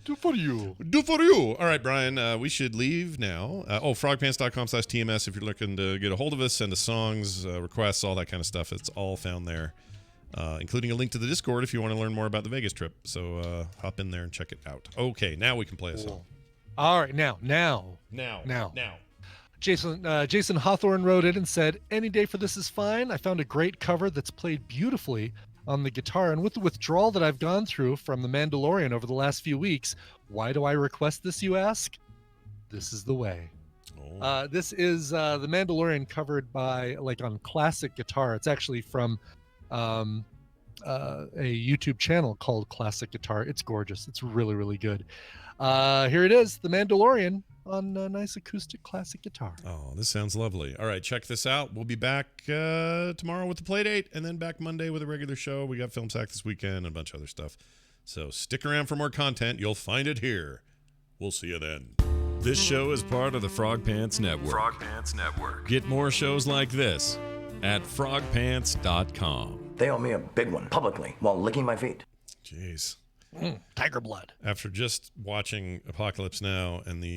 Do for you. Do for you. All right, Brian, we should leave now. Frogpants.com/TMS if you're looking to get a hold of us, send us songs, requests, all that kind of stuff. It's all found there, including a link to the Discord if you want to learn more about the Vegas trip. So hop in there and check it out. Okay, now we can play a song. All right, now. Jason Hawthorne wrote in and said, "Any day for this is fine. I found a great cover that's played beautifully on the guitar, and with the withdrawal that I've gone through from The Mandalorian over the last few weeks, why do I request this, you ask? This is the way." This is The Mandalorian covered by, on classic guitar. It's actually from a YouTube channel called Classic Guitar. It's gorgeous. It's really, really good. Here it is, The Mandalorian on a nice acoustic classic guitar. Oh, this sounds lovely. All right, check this out. We'll be back tomorrow with the Playdate, and then back Monday with a regular show. We got Film Sack this weekend and a bunch of other stuff. So stick around for more content. You'll find it here. We'll see you then. This show is part of the Frog Pants Network. Frog Pants Network. Get more shows like this at frogpants.com. They owe me a big one, publicly, while licking my feet. Jeez. Tiger blood. After just watching Apocalypse Now and the